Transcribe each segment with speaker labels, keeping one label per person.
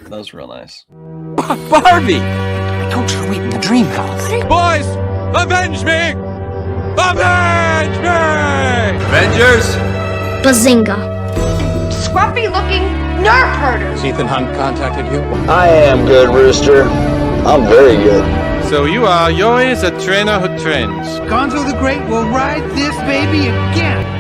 Speaker 1: That was real nice.
Speaker 2: Barbie! I told you to wait in the dream house.
Speaker 3: Boys, avenge me! Avenge me! Avengers!
Speaker 4: Bazinga.
Speaker 5: Scruffy-looking nerf herders.
Speaker 2: Ethan Hunt contacted you?
Speaker 6: I am good, Rooster. I'm very good.
Speaker 3: So you are Yoi's a trainer who trains.
Speaker 7: Gonzo the Great will ride this baby again.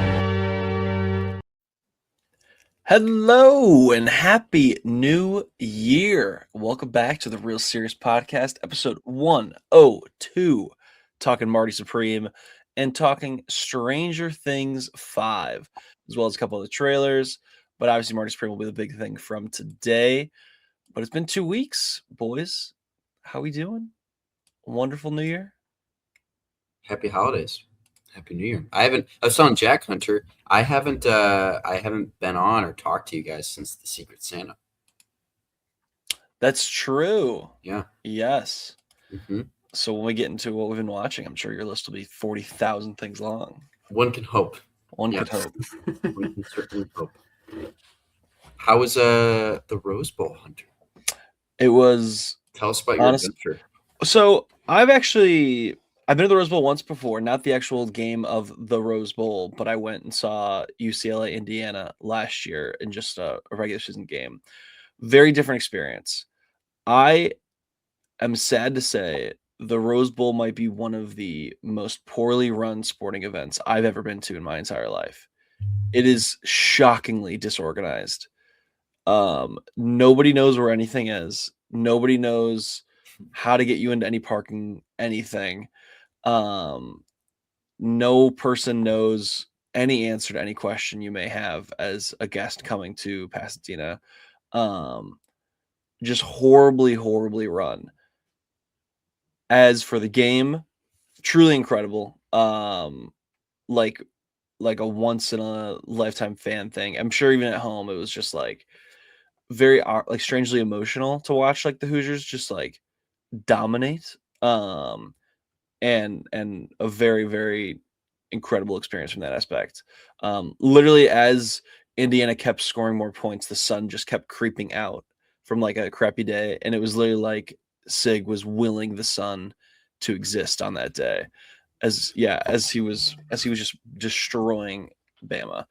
Speaker 1: Hello and happy new year. Welcome back to the Real Serious Podcast, episode 102, talking Marty Supreme and talking Stranger Things 5, as well as a couple of the trailers. But obviously Marty Supreme will be the big thing from today. But it's been 2 weeks, boys. How we doing? Wonderful New Year.
Speaker 8: Happy holidays. Happy New Year. I was telling Jack Hunter, I haven't been on or talked to you guys since the Secret Santa.
Speaker 1: That's true.
Speaker 8: Yeah.
Speaker 1: Yes.
Speaker 8: Mm-hmm.
Speaker 1: So when we get into what we've been watching, I'm sure your list will be 40,000 things long.
Speaker 8: One can hope.
Speaker 1: One could hope.
Speaker 8: One can certainly hope. How was the Rose Bowl, Hunter?
Speaker 1: It was.
Speaker 8: Tell us about your adventure.
Speaker 1: So I've been to the Rose Bowl once before, not the actual game of the Rose Bowl, but I went and saw UCLA Indiana last year in just a regular season game. Very different experience. I am sad to say the Rose Bowl might be one of the most poorly run sporting events I've ever been to in my entire life. It is shockingly disorganized. Nobody knows where anything is. Nobody knows how to get you into any parking, anything. No person knows any answer to any question you may have as a guest coming to Pasadena. Just horribly, horribly run. As for the game, truly incredible. Like a once in a lifetime fan thing. I'm sure even at home it was just like very like strangely emotional to watch like the Hoosiers just like dominate. And a very, very incredible experience from that aspect. Literally as Indiana kept scoring more points, the sun just kept creeping out from like a crappy day. And it was literally like Sig was willing the sun to exist on that day as he was just destroying Bama.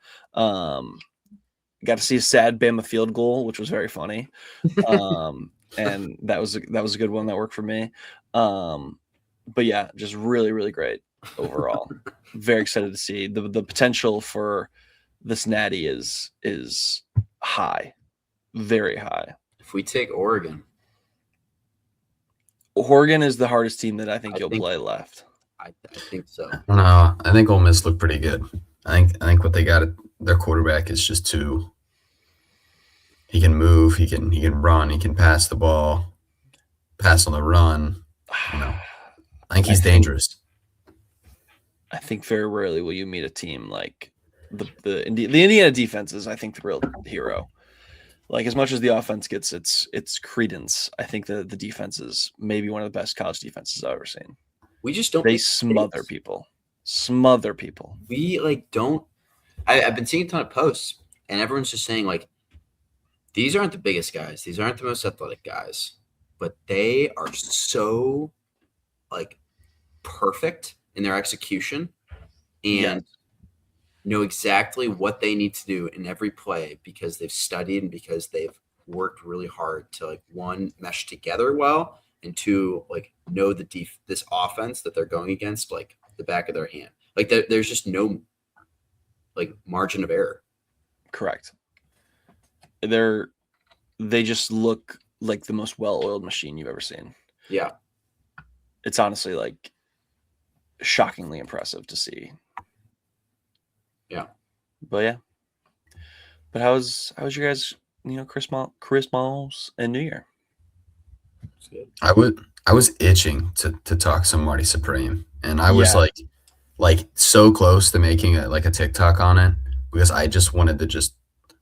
Speaker 1: Got to see a sad Bama field goal, which was very funny. And that was a good one that worked for me. But yeah, just really, really great overall. Very excited to see the potential for this natty is high, very high.
Speaker 8: If we take Oregon
Speaker 1: is the hardest team that I think you'll play left.
Speaker 8: I think so.
Speaker 9: No, I think Ole Miss looked pretty good. I think what they got at their quarterback is just too. He can move. He can run. He can pass the ball, pass on the run. You know, I think he's dangerous.
Speaker 1: I think very rarely will you meet a team like the Indiana defense is, I think, the real hero. Like as much as the offense gets its credence, I think the defense is maybe one of the best college defenses I've ever seen.
Speaker 8: We just don't.
Speaker 1: They smother people. Smother people.
Speaker 8: We like don't. I've been seeing a ton of posts, and everyone's just saying like, these aren't the biggest guys. These aren't the most athletic guys, but they are so like perfect in their execution and know exactly what they need to do in every play because they've studied and because they've worked really hard to like one, mesh together well, and two, like know this offense that they're going against like the back of their hand. Like there's just no like margin of error.
Speaker 1: Correct. They just look like the most well-oiled machine you've ever seen.
Speaker 8: Yeah.
Speaker 1: It's honestly like shockingly impressive to see.
Speaker 8: Yeah.
Speaker 1: But yeah. But how was your guys, Christmas and New Year?
Speaker 8: It's good.
Speaker 9: I was itching to talk some Marty Supreme, and I was like so close to making a TikTok on it because I just wanted to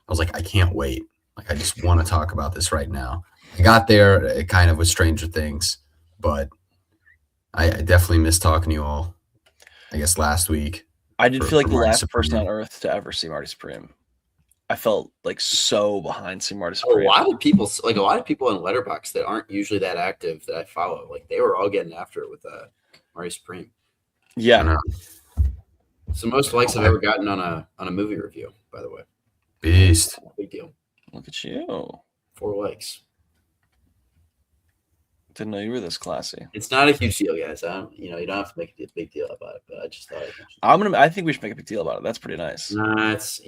Speaker 9: I was like, I can't wait. Like, I just want to talk about this right now. I got there kind of with Stranger Things, but I definitely missed talking to you all, I guess, last week.
Speaker 1: I did feel like the last person on earth to ever see Marty Supreme. I felt like so behind seeing Marty
Speaker 8: A
Speaker 1: Supreme.
Speaker 8: lot of people in Letterboxd that aren't usually that active that I follow, like they were all getting after it with Marty Supreme.
Speaker 1: Yeah.
Speaker 8: It's the most likes I've ever gotten on a movie review, by the way.
Speaker 9: Beast.
Speaker 8: Big deal.
Speaker 1: Look at you.
Speaker 8: 4 likes.
Speaker 1: Didn't know you were this classy.
Speaker 8: It's not a huge deal, guys. You don't have to make a big deal about it, but I just thought
Speaker 1: I think we should make a big deal about it. That's pretty nice.
Speaker 8: Nah, it's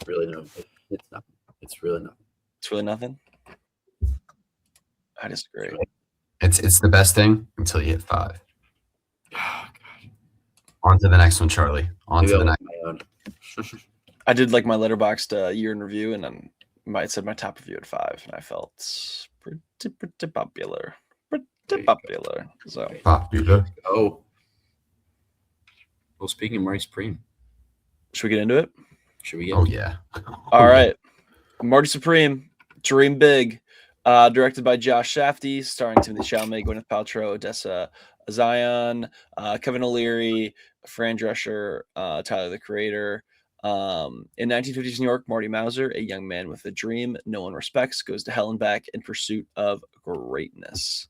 Speaker 8: really no, it's nothing. It's really nothing.
Speaker 1: It's really nothing. I disagree.
Speaker 9: It's the best thing until you hit 5.
Speaker 8: Oh, God.
Speaker 9: On to the next one, Charlie. On to the next.
Speaker 8: My own.
Speaker 1: I did like my Letterboxd year in review, and then I said my top review at 5, and I felt pretty popular. Pretty popular. So
Speaker 9: Popular.
Speaker 8: Oh. Well, speaking of Marty Supreme,
Speaker 1: should we get into it?
Speaker 8: Should we get?
Speaker 9: Oh yeah.
Speaker 1: All right. Marty Supreme, Dream Big, directed by Josh Safdie, starring Timothy Chalamet, Gwyneth Paltrow, Odessa Zion, Kevin O'Leary, Fran Drescher, Tyler the Creator. In 1950s New York, Marty Mauser, a young man with a dream no one respects, goes to hell and back in pursuit of greatness.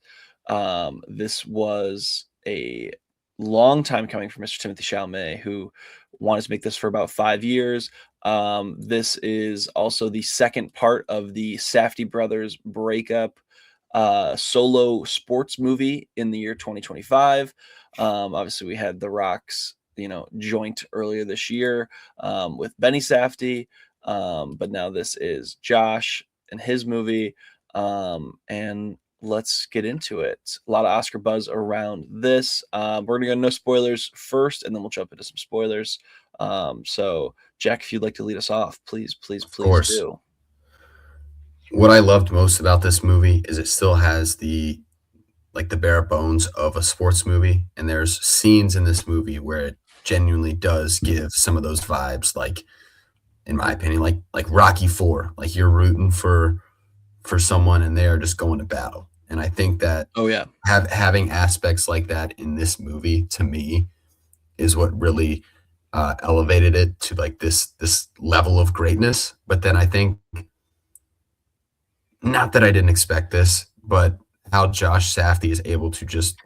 Speaker 1: This was a long time coming for Mr. Timothy Chalamet, who wanted to make this for about 5 years. This is also the second part of the Safdie brothers breakup solo sports movie in the year 2025. Obviously, we had The Rock's joint earlier this year with Benny Safdie, but now this is Josh and his movie, and let's get into it. A lot of Oscar buzz around this. We're gonna go no spoilers first, and then we'll jump into some spoilers. So Jack, if you'd like to lead us off, please do.
Speaker 9: What I loved most about this movie is it still has the bare bones of a sports movie, and there's scenes in this movie where it genuinely does give some of those vibes, like in my opinion, like Rocky IV, like you're rooting for someone and they are just going to battle. And I think that having aspects like that in this movie, to me, is what really elevated it to like this level of greatness. But then I think, not that I didn't expect this, but how Josh Safdie is able to just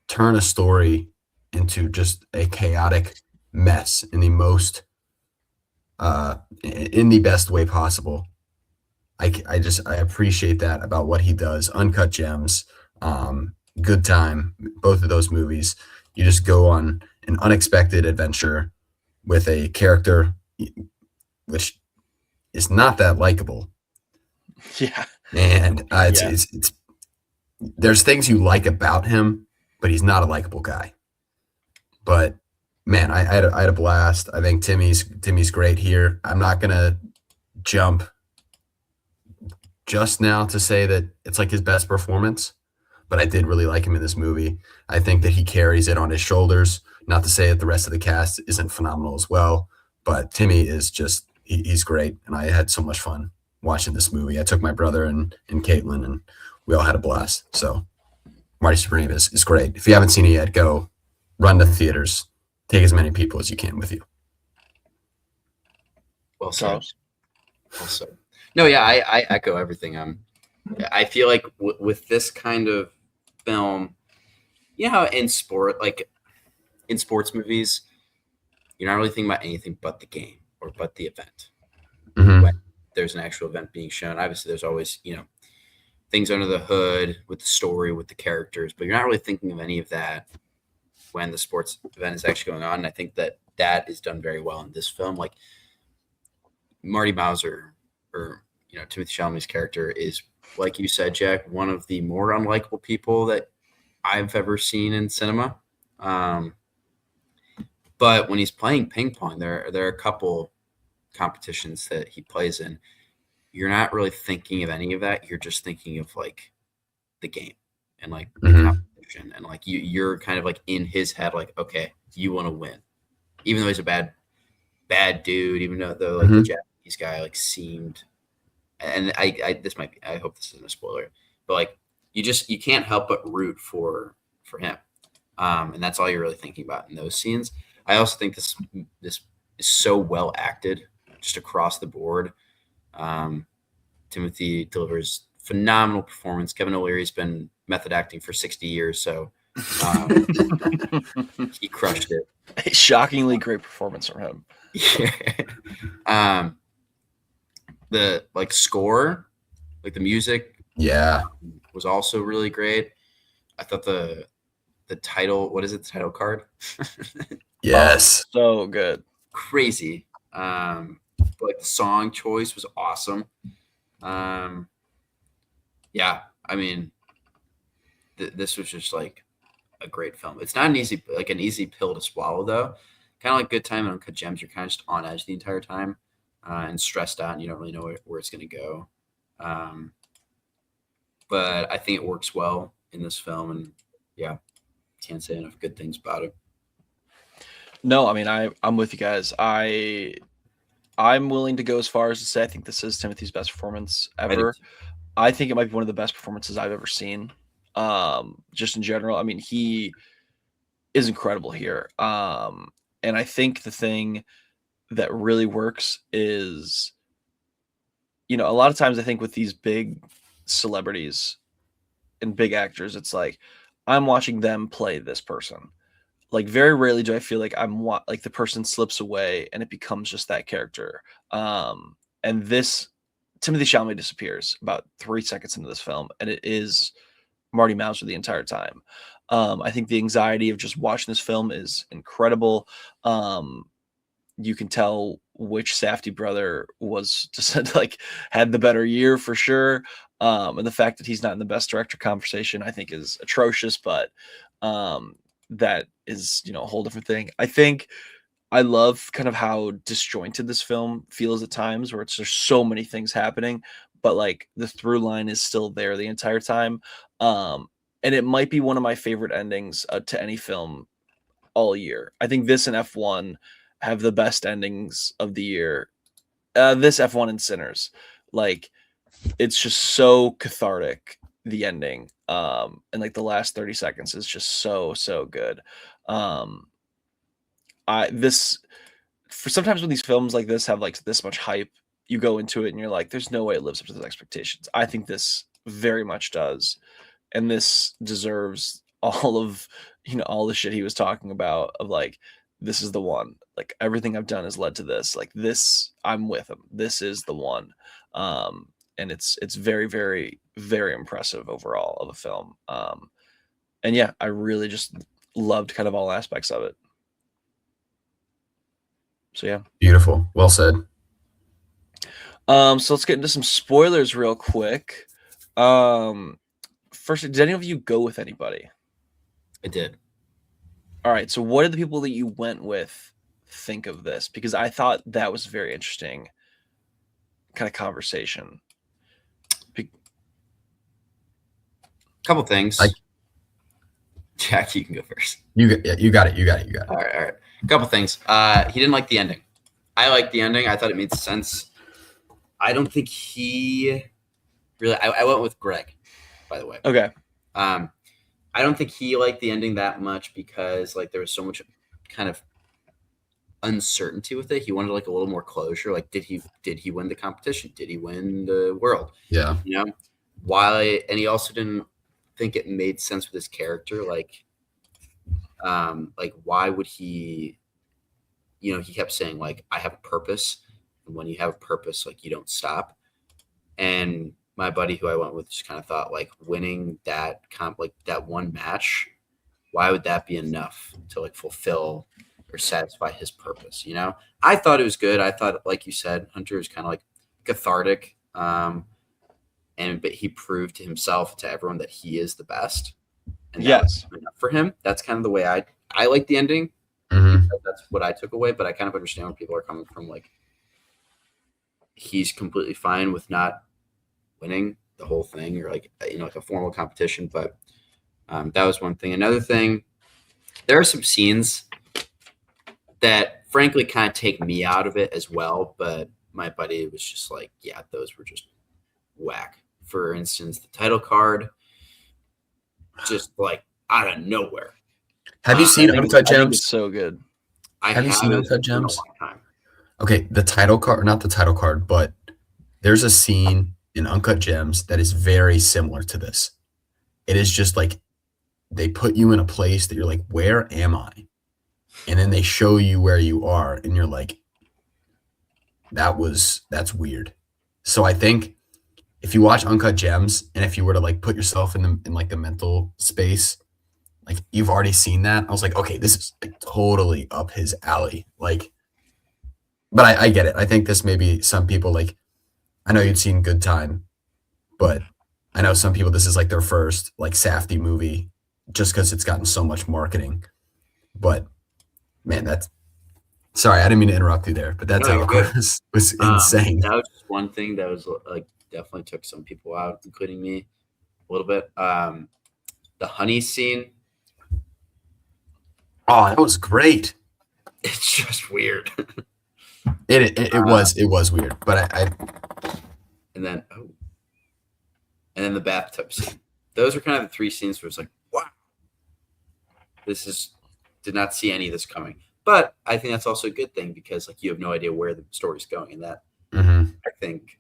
Speaker 9: turn a story into just a chaotic mess in the most in the best way possible. I appreciate that about what he does. Uncut Gems, Good Time, both of those movies. You just go on an unexpected adventure with a character which is not that likable.
Speaker 1: Yeah.
Speaker 9: And it's there's things you like about him, but he's not a likable guy. But man, I had a blast. I think Timmy's great here. I'm not gonna jump just now to say that it's like his best performance, but I did really like him in this movie. I think that he carries it on his shoulders. Not to say that the rest of the cast isn't phenomenal as well, but Timmy is just he's great, and I had so much fun watching this movie. I took my brother and Caitlin, and we all had a blast. So Marty Supreme is great. If you haven't seen it yet, go run to theaters. Take as many people as you can with you.
Speaker 8: Well said. Well said. No, yeah, I echo everything. I feel like with this kind of film, in sports movies, you're not really thinking about anything but the game or but the event.
Speaker 9: Mm-hmm.
Speaker 8: When there's an actual event being shown, obviously there's always, things under the hood with the story, with the characters, but you're not really thinking of any of that when the sports event is actually going on. And I think that is done very well in this film. Like Marty Mauser, or Timothy Chalamet's character, is, like you said, Jack, one of the more unlikable people that I've ever seen in cinema. But when he's playing ping pong, there are a couple competitions that he plays in. You're not really thinking of any of that. You're just thinking of like the game and like the competition, and like you're kind of like in his head, like, okay, you want to win, even though he's a bad dude, even though like the Japanese guy like seemed, and I hope this isn't a spoiler, but like you can't help but root for him, and that's all you're really thinking about in those scenes. I also think this is so well acted just across the board. Timothy delivers phenomenal performance. Kevin O'Leary's been method acting for 60 years, so he crushed it.
Speaker 1: A shockingly great performance from him.
Speaker 8: Yeah. The score, the music, was also really great. I thought the title, what is it? The title card?
Speaker 9: Yes.
Speaker 1: So good.
Speaker 8: Crazy. The song choice was awesome. Yeah, I mean, this was just a great film. It's not an easy pill to swallow though. Kind of like Good Time and Uncut Gems. You're kind of just on edge the entire time and stressed out, and you don't really know where it's going to go. But I think it works well in this film, and yeah, can't say enough good things about it.
Speaker 1: No, I mean, I'm with you guys. I'm willing to go as far as to say I think this is Timothy's best performance ever. I think it might be one of the best performances I've ever seen. Just in general. I mean, he is incredible here. And I think the thing that really works is, a lot of times I think with these big celebrities and big actors, it's like I'm watching them play this person. Very rarely do I feel like the person slips away and it becomes just that character. And this Timothy Chalamet disappears about 3 seconds into this film, and it is Marty Mauser the entire time. I think the anxiety of just watching this film is incredible. You can tell which Safdie brother was just had the better year for sure. And the fact that he's not in the best director conversation, I think, is atrocious, but that is, a whole different thing. I think I love kind of how disjointed this film feels at times, where there's so many things happening, but the through line is still there the entire time. And it might be one of my favorite endings to any film all year. I think this and F1 have the best endings of the year. This, F1, and Sinners. It's just so cathartic, the ending. And the last 30 seconds is just so good. For sometimes when these films like this have this much hype, you go into it and you're like, there's no way it lives up to those expectations. I think this very much does. And this deserves all of, all the shit he was talking about of this is the one. Everything I've done has led to this. This, I'm with him. This is the one. And it's very, very, very impressive overall of a film. And yeah, I really just loved kind of all aspects of it. So yeah.
Speaker 9: Beautiful. Well said.
Speaker 1: So let's get into some spoilers real quick. First, did any of you go with anybody?
Speaker 8: I did.
Speaker 1: All right. So what did the people that you went with think of this? Because I thought that was very interesting kind of conversation.
Speaker 8: Couple things. Jack, you can go first.
Speaker 9: You got it.
Speaker 8: All right. A couple things. He didn't like the ending. I liked the ending. I thought it made sense. I don't think he really. I went with Greg, by the way.
Speaker 1: Okay.
Speaker 8: I don't think he liked the ending that much because there was so much kind of uncertainty with it. He wanted a little more closure. Did he win the competition? Did he win the world?
Speaker 9: Yeah.
Speaker 8: Why? And he also didn't think it made sense with his character. Why would he? He kept saying I have a purpose, and when you have a purpose, you don't stop. And my buddy who I went with just kind of thought winning that that one match, why would that be enough to fulfill or satisfy his purpose? I thought it was good. I thought, like you said, Hunter was kind of cathartic. But he proved to himself, to everyone, that he is the best. And
Speaker 1: yes,
Speaker 8: enough for him. That's kind of the way I like the ending.
Speaker 9: Mm-hmm.
Speaker 8: That's what I took away. But I kind of understand where people are coming from. He's completely fine with not winning the whole thing, or a formal competition. But that was one thing. Another thing, there are some scenes that frankly kind of take me out of it as well. But my buddy was just yeah, those were just whack. For instance, the title card, just out of nowhere.
Speaker 9: Have you seen Uncut Gems?
Speaker 1: It's so good.
Speaker 9: Have you seen Uncut Gems? Okay, the title card, not the title card, but there's a scene in Uncut Gems that is very similar to this. It is just like they put you in a place that you're like, where am I? And then they show you where you are, and you're like, that's weird. So I think if you watch Uncut Gems, and if you were to like put yourself in like the mental space, like you've already seen that. I was like, okay, this is like totally up his alley. Like, but I get it. I think this maybe some people like. I know you'd seen Good Time, but I know some people this is like their first like Safdie movie, just because it's gotten so much marketing. But man, that's sorry, I didn't mean to interrupt you there, but that's
Speaker 8: No,
Speaker 9: how
Speaker 8: you're
Speaker 9: it was insane.
Speaker 8: That was just one thing that was like definitely took some people out, including me, a little bit. The honey scene.
Speaker 9: Oh, that was great.
Speaker 8: It's just weird.
Speaker 9: It was weird, but I
Speaker 8: and then the bathtub scene. Those are kind of the three scenes where it's like, wow, did not see any of this coming. But I think that's also a good thing because like you have no idea where the story's going, and that I think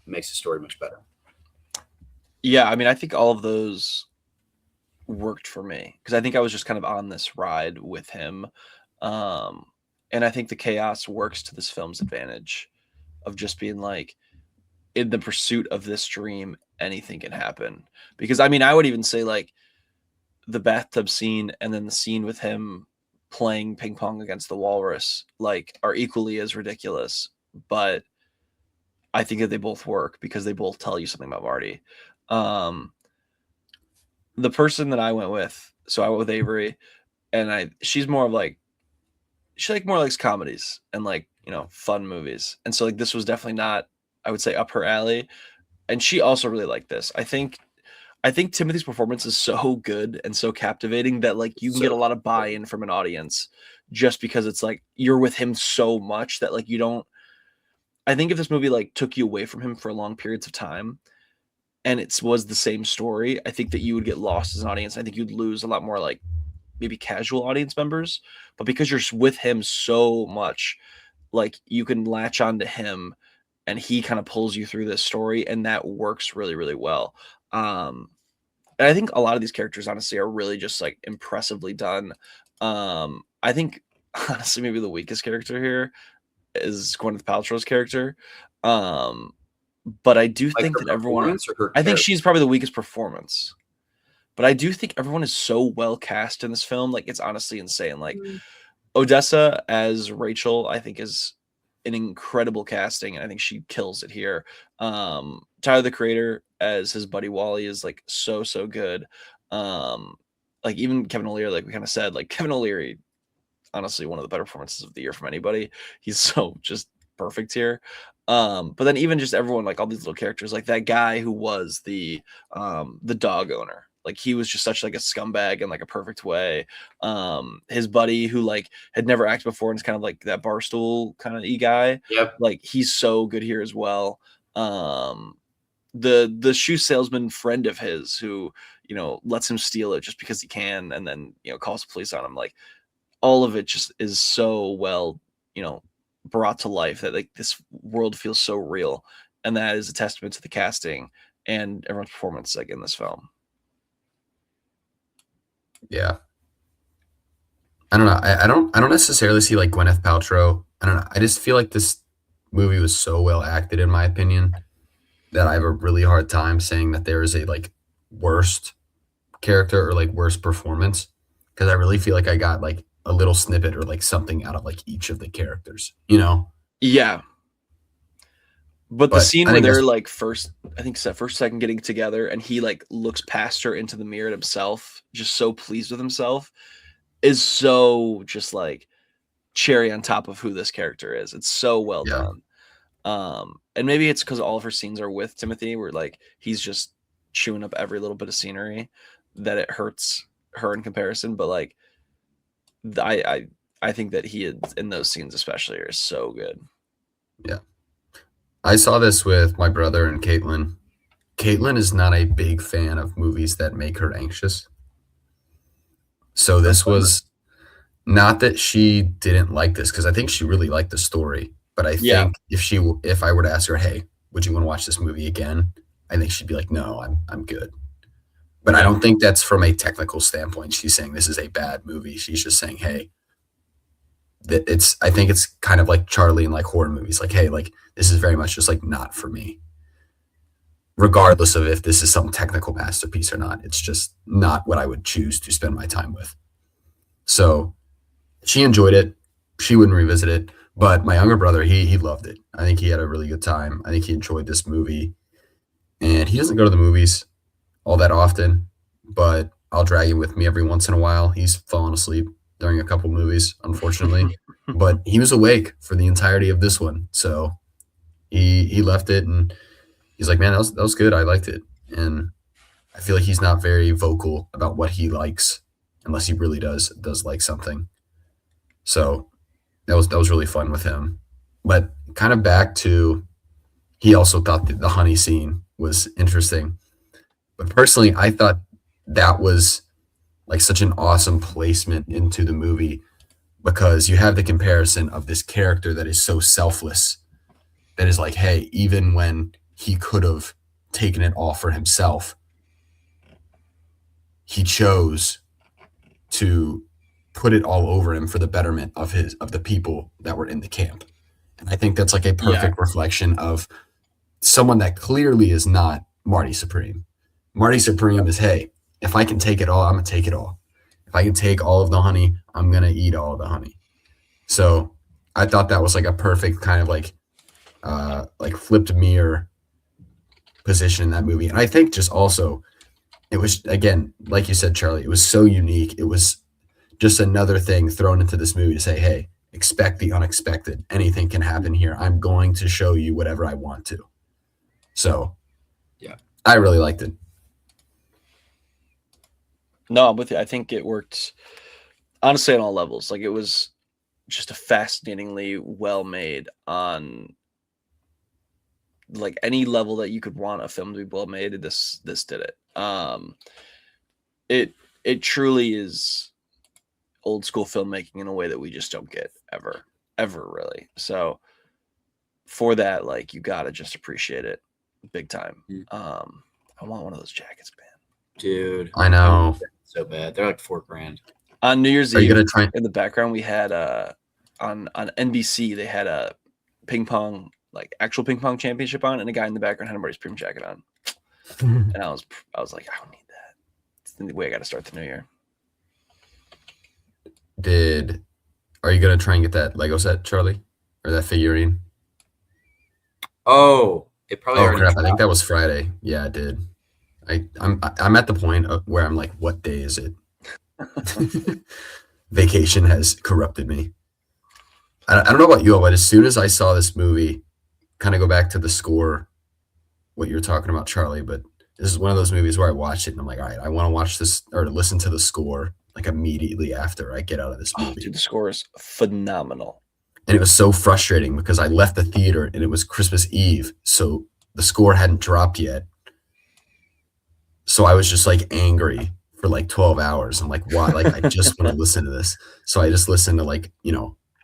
Speaker 8: makes the story much better.
Speaker 1: Yeah, I mean, I think all of those worked for me because I think I was just kind of on this ride with him. And I think the chaos works to this film's advantage of just being like, in the pursuit of this dream, anything can happen. Because I mean, I would even say like the bathtub scene and then the scene with him playing ping pong against the walrus like are equally as ridiculous. But I think that they both work because they both tell you something about Marty. The person that I went with, so I went with Avery, and she's more of like, she like more likes comedies and like, you know, fun movies. And so like this was definitely not, I would say, up her alley. And she also really liked this. I think Timothy's performance is so good and so captivating that like you can get a lot of buy-in from an audience just because it's like you're with him so much that like you don't. I think if this movie like took you away from him for long periods of time and it was the same story, I think that you would get lost as an audience. I think you'd lose a lot more like maybe casual audience members, but because you're with him so much, like you can latch on to him and he kind of pulls you through this story, and that works really, really well. And I think a lot of these characters honestly are really just like impressively done. I think honestly maybe the weakest character here is Gwyneth Paltrow's character. But I do think that everyone, I think she's probably the weakest performance. But I do think everyone is so well cast in this film. Like, it's honestly insane. Like, Odessa as Rachel, I think, is an incredible casting, and I think she kills it here. Tyler, the Creator, as his buddy Wally is, like, so good. Like, even Kevin O'Leary, like we kind of said, like, Kevin O'Leary, honestly, one of the better performances of the year from anybody. He's so just perfect here. But then even just everyone, like, all these little characters, like that guy who was the dog owner. Like he was just such like a scumbag in like a perfect way. His buddy who like had never acted before and is kind of like that barstool kind of guy.
Speaker 8: Yep.
Speaker 1: Like he's so good here as well. The shoe salesman friend of his who, you know, lets him steal it just because he can and then, you know, calls the police on him. Like all of it just is so well, you know, brought to life that like this world feels so real. And that is a testament to the casting and everyone's performance like in this film.
Speaker 9: Yeah. I don't know. I don't necessarily see like Gwyneth Paltrow. I don't know. I just feel like this movie was so well acted, in my opinion, that I have a really hard time saying that there is a like worst character or like worst performance, because I really feel like I got like a little snippet or like something out of like each of the characters, you know?
Speaker 1: Yeah. But the scene where they're like first second getting together and he like looks past her into the mirror at himself, just so pleased with himself, is so just like cherry on top of who this character is. It's so well done. And maybe it's because all of her scenes are with Timothy where like he's just chewing up every little bit of scenery that it hurts her in comparison. But like I think that he in those scenes especially are so good.
Speaker 9: Yeah. I saw this with my brother and Caitlin. Caitlin is not a big fan of movies that make her anxious. So this was not that she didn't like this, because I think she really liked the story. But I think if I were to ask her, hey, would you want to watch this movie again? I think she'd be like, no, I'm good. But I don't think that's from a technical standpoint. She's saying this is a bad movie. She's just saying, hey, I think it's kind of like Charlie in like horror movies. Like, hey, like this is very much just like not for me. Regardless of if this is some technical masterpiece or not, it's just not what I would choose to spend my time with. So she enjoyed it. She wouldn't revisit it. But my younger brother, he loved it. I think he had a really good time. I think he enjoyed this movie. And he doesn't go to the movies all that often, but I'll drag him with me every once in a while. He's fallen asleep during a couple movies, unfortunately, but he was awake for the entirety of this one. So he left it and he's like, man, that was good. I liked it. And I feel like he's not very vocal about what he likes unless he really does like something. So that was really fun with him. But kind of back to, he also thought that the honey scene was interesting. But personally, I thought that was like such an awesome placement into the movie because you have the comparison of this character that is so selfless, that is like, hey, even when he could have taken it all for himself, he chose to put it all over him for the betterment of the people that were in the camp. And I think that's like a perfect reflection of someone that clearly is not Marty Supreme. Marty Supreme is, hey, if I can take it all, I'm going to take it all. If I can take all of the honey, I'm going to eat all of the honey. So I thought that was like a perfect kind of like flipped mirror position in that movie. And I think just also, it was, again, like you said, Charlie, it was so unique. It was just another thing thrown into this movie to say, hey, expect the unexpected. Anything can happen here. I'm going to show you whatever I want to. So yeah, I really liked it.
Speaker 1: No, I'm with you. I think it worked honestly on all levels. Like it was just a fascinatingly well made on like any level that you could want a film to be well made. This did it. It truly is old school filmmaking in a way that we just don't get ever really. So for that, like you gotta just appreciate it big time. I want one of those jackets, man.
Speaker 8: Dude,
Speaker 9: I know.
Speaker 8: So bad. They're like $4,000.
Speaker 1: On New Year's
Speaker 9: Are
Speaker 1: Eve,
Speaker 9: you gonna try?
Speaker 1: in the background, we had on NBC they had a ping pong, like actual ping pong championship on, and a guy in the background had a Marty Supreme jacket on. And I was like, I don't need that. It's the way I got to start the new year.
Speaker 9: Are you gonna try and get that Lego set, Charlie, or that figurine?
Speaker 8: Oh, it probably.
Speaker 9: Oh crap! I think that was Friday. Yeah, I did. I'm at the point where I'm like, what day is it? Vacation has corrupted me. I don't know about you all, but as soon as I saw this movie, kind of go back to the score, what you're talking about, Charlie, but this is one of those movies where I watched it and I'm like, all right, I want to watch this or listen to the score like immediately after I get out of this movie.
Speaker 1: Dude, the score is phenomenal.
Speaker 9: And it was so frustrating because I left the theater and it was Christmas Eve, so the score hadn't dropped yet. So I was just like angry for like 12 hours. I'm like, why? Like, I just want to listen to this. So I just listened to like,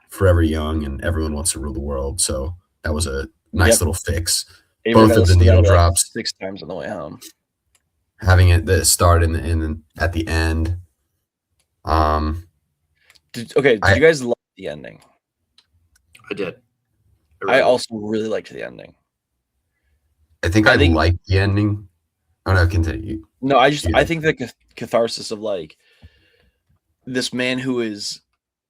Speaker 9: Forever Young and Everyone Wants to Rule the World. So that was a nice little fix. Both of the needle drops.
Speaker 1: 6 times on the way home.
Speaker 9: Having it the start and at the end.
Speaker 1: Did you guys like the ending?
Speaker 8: I did.
Speaker 1: I also really liked the ending.
Speaker 9: I think liked the ending. Oh no, continue.
Speaker 1: No, I think the catharsis of like this man who is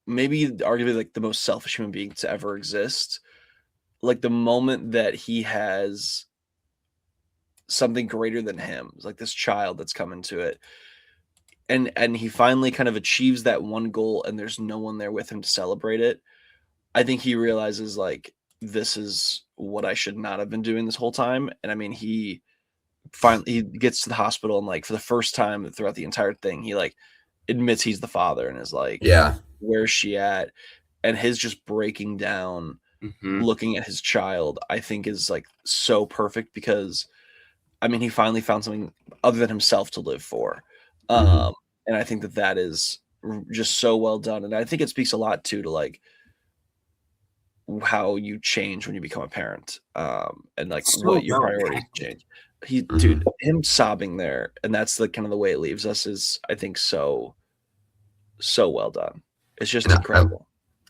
Speaker 1: maybe arguably like the most selfish human being to ever exist, like the moment that he has something greater than him, like this child that's come into it, and he finally kind of achieves that one goal and there's no one there with him to celebrate it. I think he realizes like this is what I should not have been doing this whole time. And I mean, he gets to the hospital and like for the first time throughout the entire thing, he like admits he's the father and is like,
Speaker 9: yeah,
Speaker 1: where's she at? And his just breaking down, looking at his child, I think is like so perfect because I mean, he finally found something other than himself to live for. And I think that is just so well done. And I think it speaks a lot too to like how you change when you become a parent, and like
Speaker 8: So
Speaker 1: what your
Speaker 8: well
Speaker 1: priorities
Speaker 8: acted.
Speaker 1: change. Dude, him sobbing there, and that's the kind of the way it leaves us is, I think, so well done. It's just
Speaker 9: And
Speaker 1: incredible.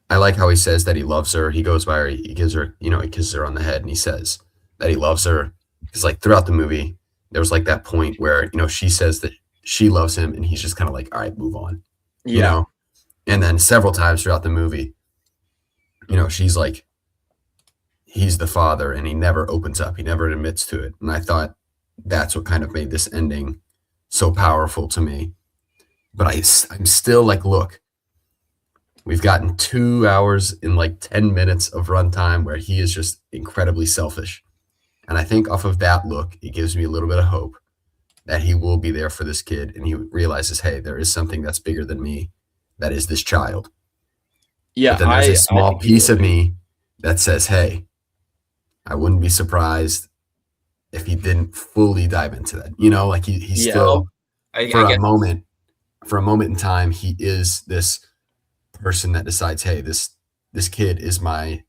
Speaker 9: I like how he says that he loves her. He goes by her, he gives her, he kisses her on the head, and he says that he loves her. Because like throughout the movie, there was like that point where, she says that she loves him, and he's just kind of like, all right, move on.
Speaker 1: Yeah.
Speaker 9: And then several times throughout the movie, she's like, he's the father, and he never opens up. He never admits to it. And I thought that's what kind of made this ending so powerful to me. But I'm still like, look, we've gotten 2 hours in like 10 minutes of runtime where he is just incredibly selfish. And I think off of that look, it gives me a little bit of hope that he will be there for this kid. And he realizes, hey, there is something that's bigger than me. That is this child.
Speaker 1: Yeah.
Speaker 9: But then there's a
Speaker 1: I
Speaker 9: small
Speaker 1: think he
Speaker 9: piece
Speaker 1: will
Speaker 9: of
Speaker 1: be.
Speaker 9: me that says, hey, I wouldn't be surprised if he didn't fully dive into that. Like he's
Speaker 1: Yeah.
Speaker 9: still,
Speaker 8: I
Speaker 9: for a
Speaker 8: get
Speaker 9: moment in time, he is this person that decides, hey, this kid is my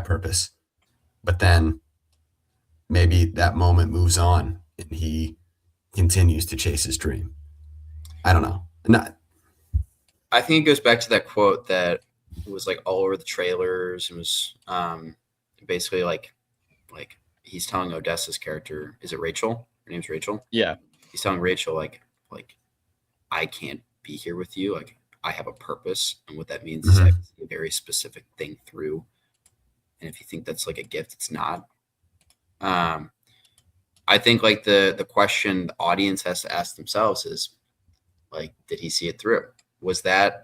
Speaker 9: purpose. But then maybe that moment moves on and he continues to chase his dream. I don't know.
Speaker 8: I think it goes back to that quote that was like all over the trailers and was basically like he's telling Odessa's character, is it Rachel? Her name's Rachel.
Speaker 1: Yeah.
Speaker 8: He's telling Rachel like I can't be here with you. Like I have a purpose, and what that means is I have to see a very specific thing through. And if you think that's like a gift, it's not. I think like the question the audience has to ask themselves is like, did he see it through? Was that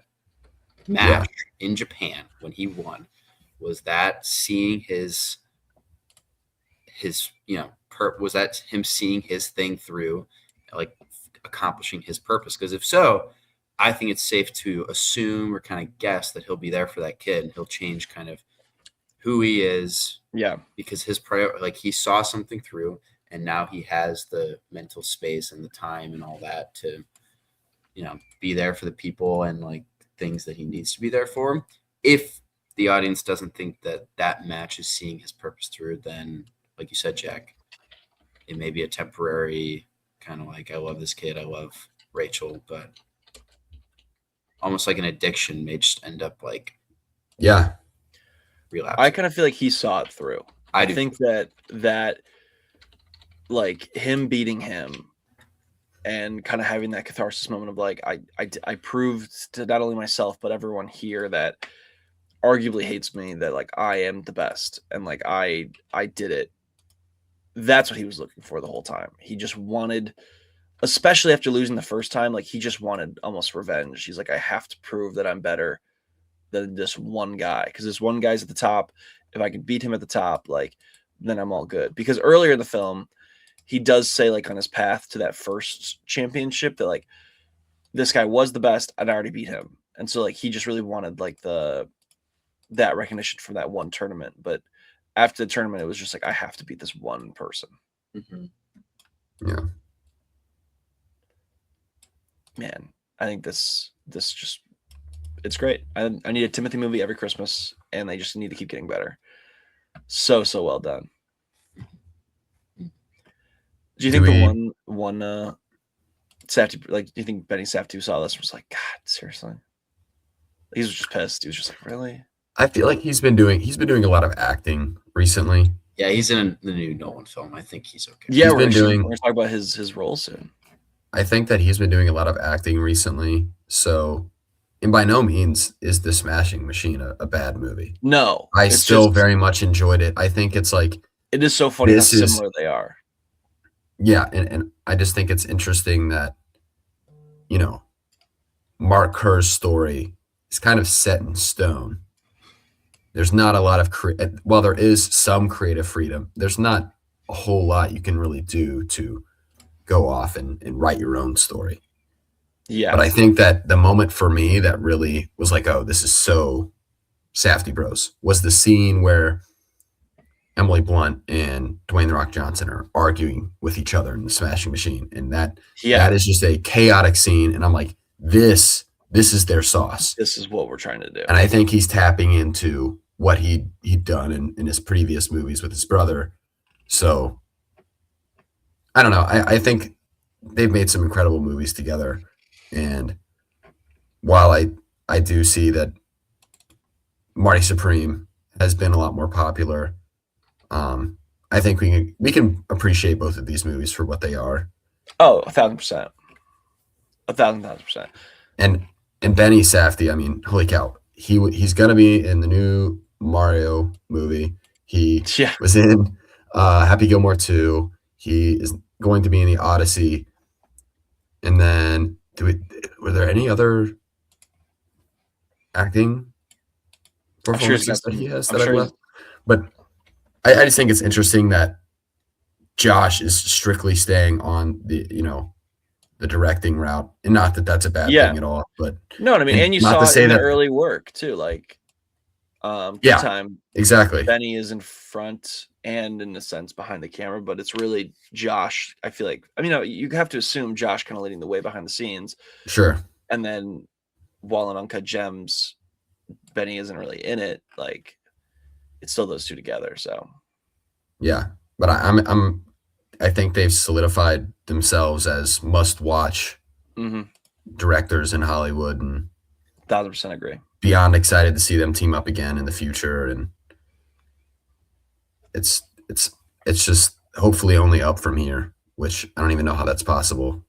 Speaker 8: match in Japan when he won? Was that seeing his was that him seeing his thing through, like accomplishing his purpose? Because if so, I think it's safe to assume or kind of guess that he'll be there for that kid and he'll change kind of who he is.
Speaker 1: Yeah.
Speaker 8: Because his he saw something through, and now he has the mental space and the time and all that to, be there for the people and like things that he needs to be there for. If the audience doesn't think that match is seeing his purpose through, then like you said, Jack, it may be a temporary kind of like, I love this kid, I love Rachel, but almost like an addiction may just end up like relapsing.
Speaker 1: I kind of feel like he saw it through. I think that like him beating him and kind of having that catharsis moment of like, I proved to not only myself, but everyone here that arguably hates me that like I am the best. And like, I did it. That's what he was looking for the whole time. He just wanted, especially after losing the first time, like he just wanted almost revenge. He's like, I have to prove that I'm better than this one guy. Cause this one guy's at the top. If I can beat him at the top, like, then I'm all good. Because earlier in the film, he does say like on his path to that first championship that like this guy was the best and I already beat him. And so like he just really wanted like that recognition from that one tournament. But after the tournament, it was just like, I have to beat this one person.
Speaker 8: Mm-hmm.
Speaker 9: Yeah.
Speaker 1: Man, I think this just, it's great. I need a Timothy movie every Christmas, and they just need to keep getting better. So well done. Do you think the one Safdie, like, do you think Benny Safdie saw this and was like, God, seriously? He was just pissed. He was just like, really?
Speaker 9: I feel like he's been doing a lot of acting recently.
Speaker 8: Yeah, he's in the new Nolan film. I think he's okay.
Speaker 1: Yeah, we're
Speaker 9: doing.
Speaker 1: We're gonna talk about his role soon.
Speaker 9: I think that he's been doing a lot of acting recently. So, and by no means is The Smashing Machine a bad movie.
Speaker 1: No,
Speaker 9: I still very much enjoyed it. I think it's like,
Speaker 1: it is so funny how similar they are.
Speaker 9: Yeah, and I just think it's interesting that, Mark Kerr's story is kind of set in stone. There's not a lot of while there is some creative freedom, there's not a whole lot you can really do to go off and write your own story.
Speaker 1: Yeah.
Speaker 9: But I think that the moment for me that really was like, oh, this is so Safdie Bros, was the scene where Emily Blunt and Dwayne The Rock Johnson are arguing with each other in The Smashing Machine. And that is just a chaotic scene. And I'm like, this is their sauce.
Speaker 1: This is what we're trying to do.
Speaker 9: And I think he's tapping into what he'd done in his previous movies with his brother. So I don't know. I think they've made some incredible movies together. And while I do see that Marty Supreme has been a lot more popular, I think we can appreciate both of these movies for what they are.
Speaker 1: Oh, 1,000%. 1,000%.
Speaker 9: And Benny Safdie, I mean, holy cow. He's gonna be in the new Mario movie. He was in Happy Gilmore 2. He is going to be in the Odyssey. And then were there any other acting performances that he has that I've left? But I just think it's interesting that Josh is strictly staying on the directing route, and not that that's a bad thing at all. But
Speaker 1: no, I mean, and you saw it in the early work too, like time.
Speaker 9: Exactly.
Speaker 1: Benny is in front and in a sense behind the camera, but it's really Josh. I feel like, I mean, you have to assume Josh kind of leading the way behind the scenes.
Speaker 9: Sure.
Speaker 1: And then while in Uncut Gems, Benny isn't really in it. Like, it's still those two together. So
Speaker 9: yeah, but I think they've solidified themselves as must-watch directors in Hollywood, and
Speaker 1: 1,000% agree.
Speaker 9: Beyond excited to see them team up again in the future, and it's just hopefully only up from here, which I don't even know how that's possible,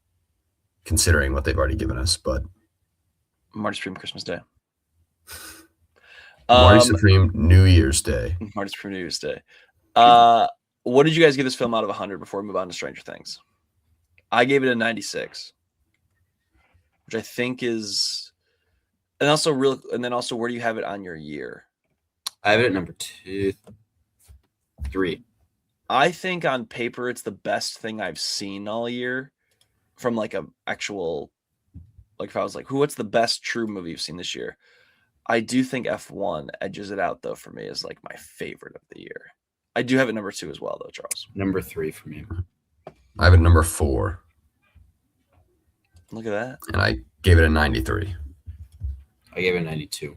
Speaker 9: considering what they've already given us. But
Speaker 1: Marty Supreme Christmas Day.
Speaker 9: Marty Supreme New Year's Day.
Speaker 1: Marty Supreme New Year's Day. What did you guys give this film out of 100 before we move on to Stranger Things? I gave it a 96, which I think is, and then also where do you have it on your year?
Speaker 8: I have it at number 3.
Speaker 1: I think on paper it's the best thing I've seen all year, from like a actual, like if I was like, what's the best true movie you've seen this year? I do think F1 edges it out though for me as like my favorite of the year. I do have it number 2 as well, though, Charles.
Speaker 8: Number 3 for me.
Speaker 9: I have it number 4.
Speaker 1: Look at that.
Speaker 9: And I gave it a 93.
Speaker 8: I gave it a 92.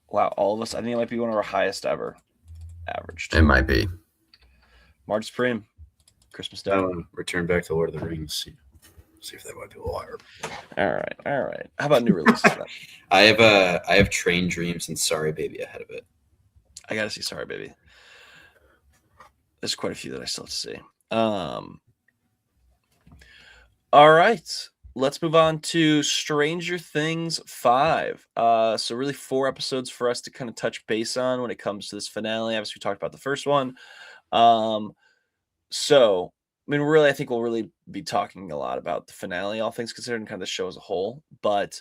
Speaker 1: Wow, all of us. I think it might be one of our highest ever averaged.
Speaker 9: It might be.
Speaker 1: March Supreme, Christmas Day.
Speaker 8: I want to return back to Lord of the Rings. See if that might be a little higher.
Speaker 1: All right. How about new releases then?
Speaker 8: I have Train Dreams and Sorry Baby ahead of it.
Speaker 1: I gotta see Sorry Baby. There's quite a few that I still have to see. All right, let's move on to Stranger Things 5. So really 4 episodes for us to kind of touch base on when it comes to this finale. Obviously, we talked about the first one. So I mean, really, I think we'll really be talking a lot about the finale, all things considered, and kind of the show as a whole. But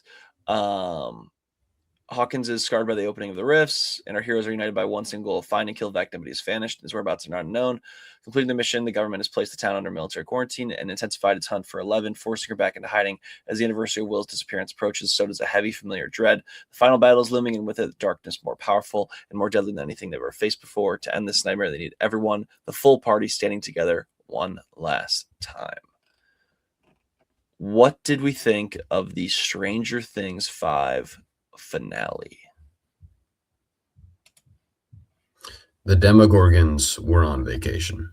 Speaker 1: Hawkins is scarred by the opening of the rifts, and our heroes are united by one single goal: find and kill Vecna, but he's vanished. His whereabouts are not unknown. Completing the mission, the government has placed the town under military quarantine and intensified its hunt for 11, forcing her back into hiding. As the anniversary of Will's disappearance approaches, so does a heavy, familiar dread. The final battle is looming, and with it, darkness more powerful and more deadly than anything they've ever faced before. To end this nightmare, they need everyone, the full party, standing together one last time. What did we think of the Stranger Things 5 finale?
Speaker 9: The Demogorgons were on vacation.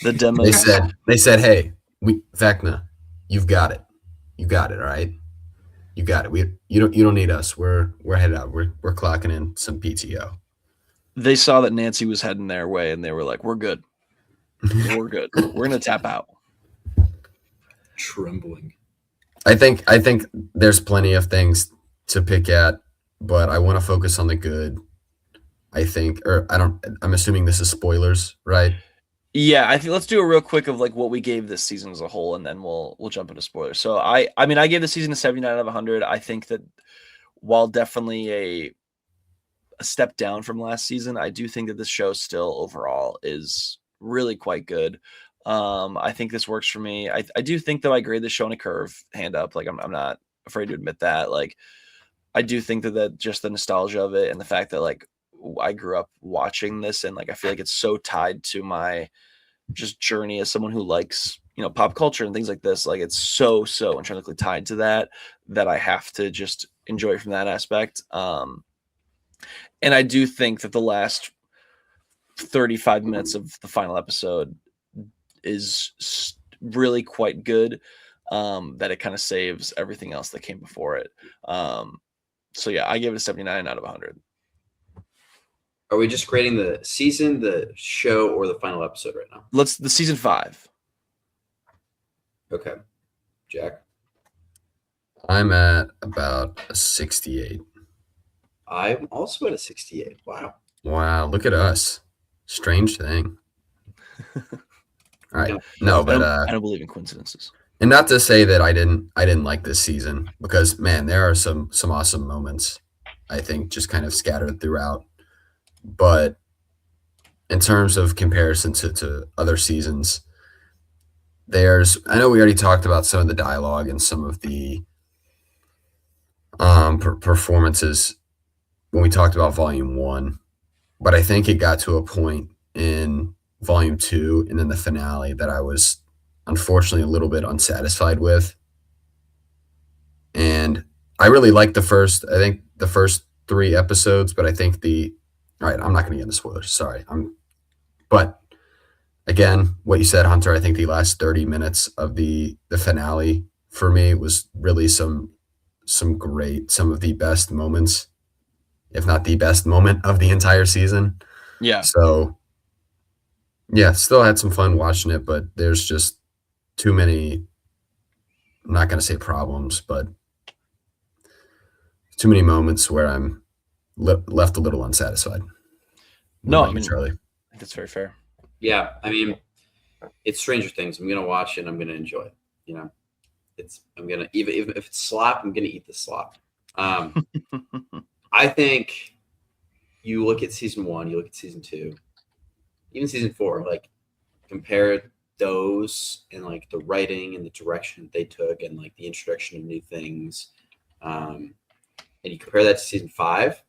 Speaker 9: They said, "Hey, Vecna, you've got it. You got it, all right? You got it. You don't need us. We're headed out. We're clocking in some PTO."
Speaker 1: They saw that Nancy was heading their way, and they were like, "We're good. We're good. We're gonna tap out."
Speaker 8: Trembling.
Speaker 9: I think there's plenty of things to pick at, but I want to focus on the good. I'm assuming this is spoilers, right?
Speaker 1: Yeah, I think let's do a real quick of like what we gave this season as a whole, and then we'll jump into spoilers. So I mean, I gave the season a 79 out of 100. I think that while definitely a step down from last season, I do think that this show still overall is really quite good. I think this works for me. I do think though I grade this show on a curve, hand up. Like I'm not afraid to admit that. Like I do think that just the nostalgia of it and the fact that like I grew up watching this, and like I feel like it's so tied to my just journey as someone who likes pop culture and things like this. Like it's so intrinsically tied to that I have to just enjoy it from that aspect. And I do think that the last 35 minutes of the final episode is really quite good. That it kind of saves everything else that came before it. So yeah, I give it a 79 out of 100.
Speaker 8: Are we just grading the season, the show, or the final episode right now?
Speaker 1: The season 5.
Speaker 8: Okay. Jack?
Speaker 9: I'm at about a 68.
Speaker 8: I'm also at a 68. Wow.
Speaker 9: Wow, look at us. Strange thing. All right.
Speaker 8: Yeah.
Speaker 9: No, but
Speaker 1: I don't believe in coincidences.
Speaker 9: and not to say that I didn't like this season, because man, there are some awesome moments, I think, just kind of scattered throughout. But in terms of comparison to other seasons, I know we already talked about some of the dialogue and some of the performances when we talked about volume 1, but I think it got to a point in volume 2 and then the finale that I was unfortunately a little bit unsatisfied with. And I really liked the first 3 episodes, but I think all right, I'm not going to get into spoilers. Sorry. But again, what you said, Hunter, I think the last 30 minutes of the finale for me was really some of the best moments, if not the best moment of the entire season.
Speaker 1: Yeah.
Speaker 9: So yeah, still had some fun watching it, but there's just too many, I'm not going to say problems, but too many moments where I'm left a little unsatisfied.
Speaker 1: No, I mean,
Speaker 9: Charlie.
Speaker 1: I think that's very fair.
Speaker 8: Yeah, I mean, it's Stranger Things. I'm gonna watch it and I'm gonna enjoy it. I'm gonna even if it's slop, I'm gonna eat the slop. I think you look at season 1, you look at season 2, even season 4, like compare those and like the writing and the direction they took and like the introduction of new things, and you compare that to season 5.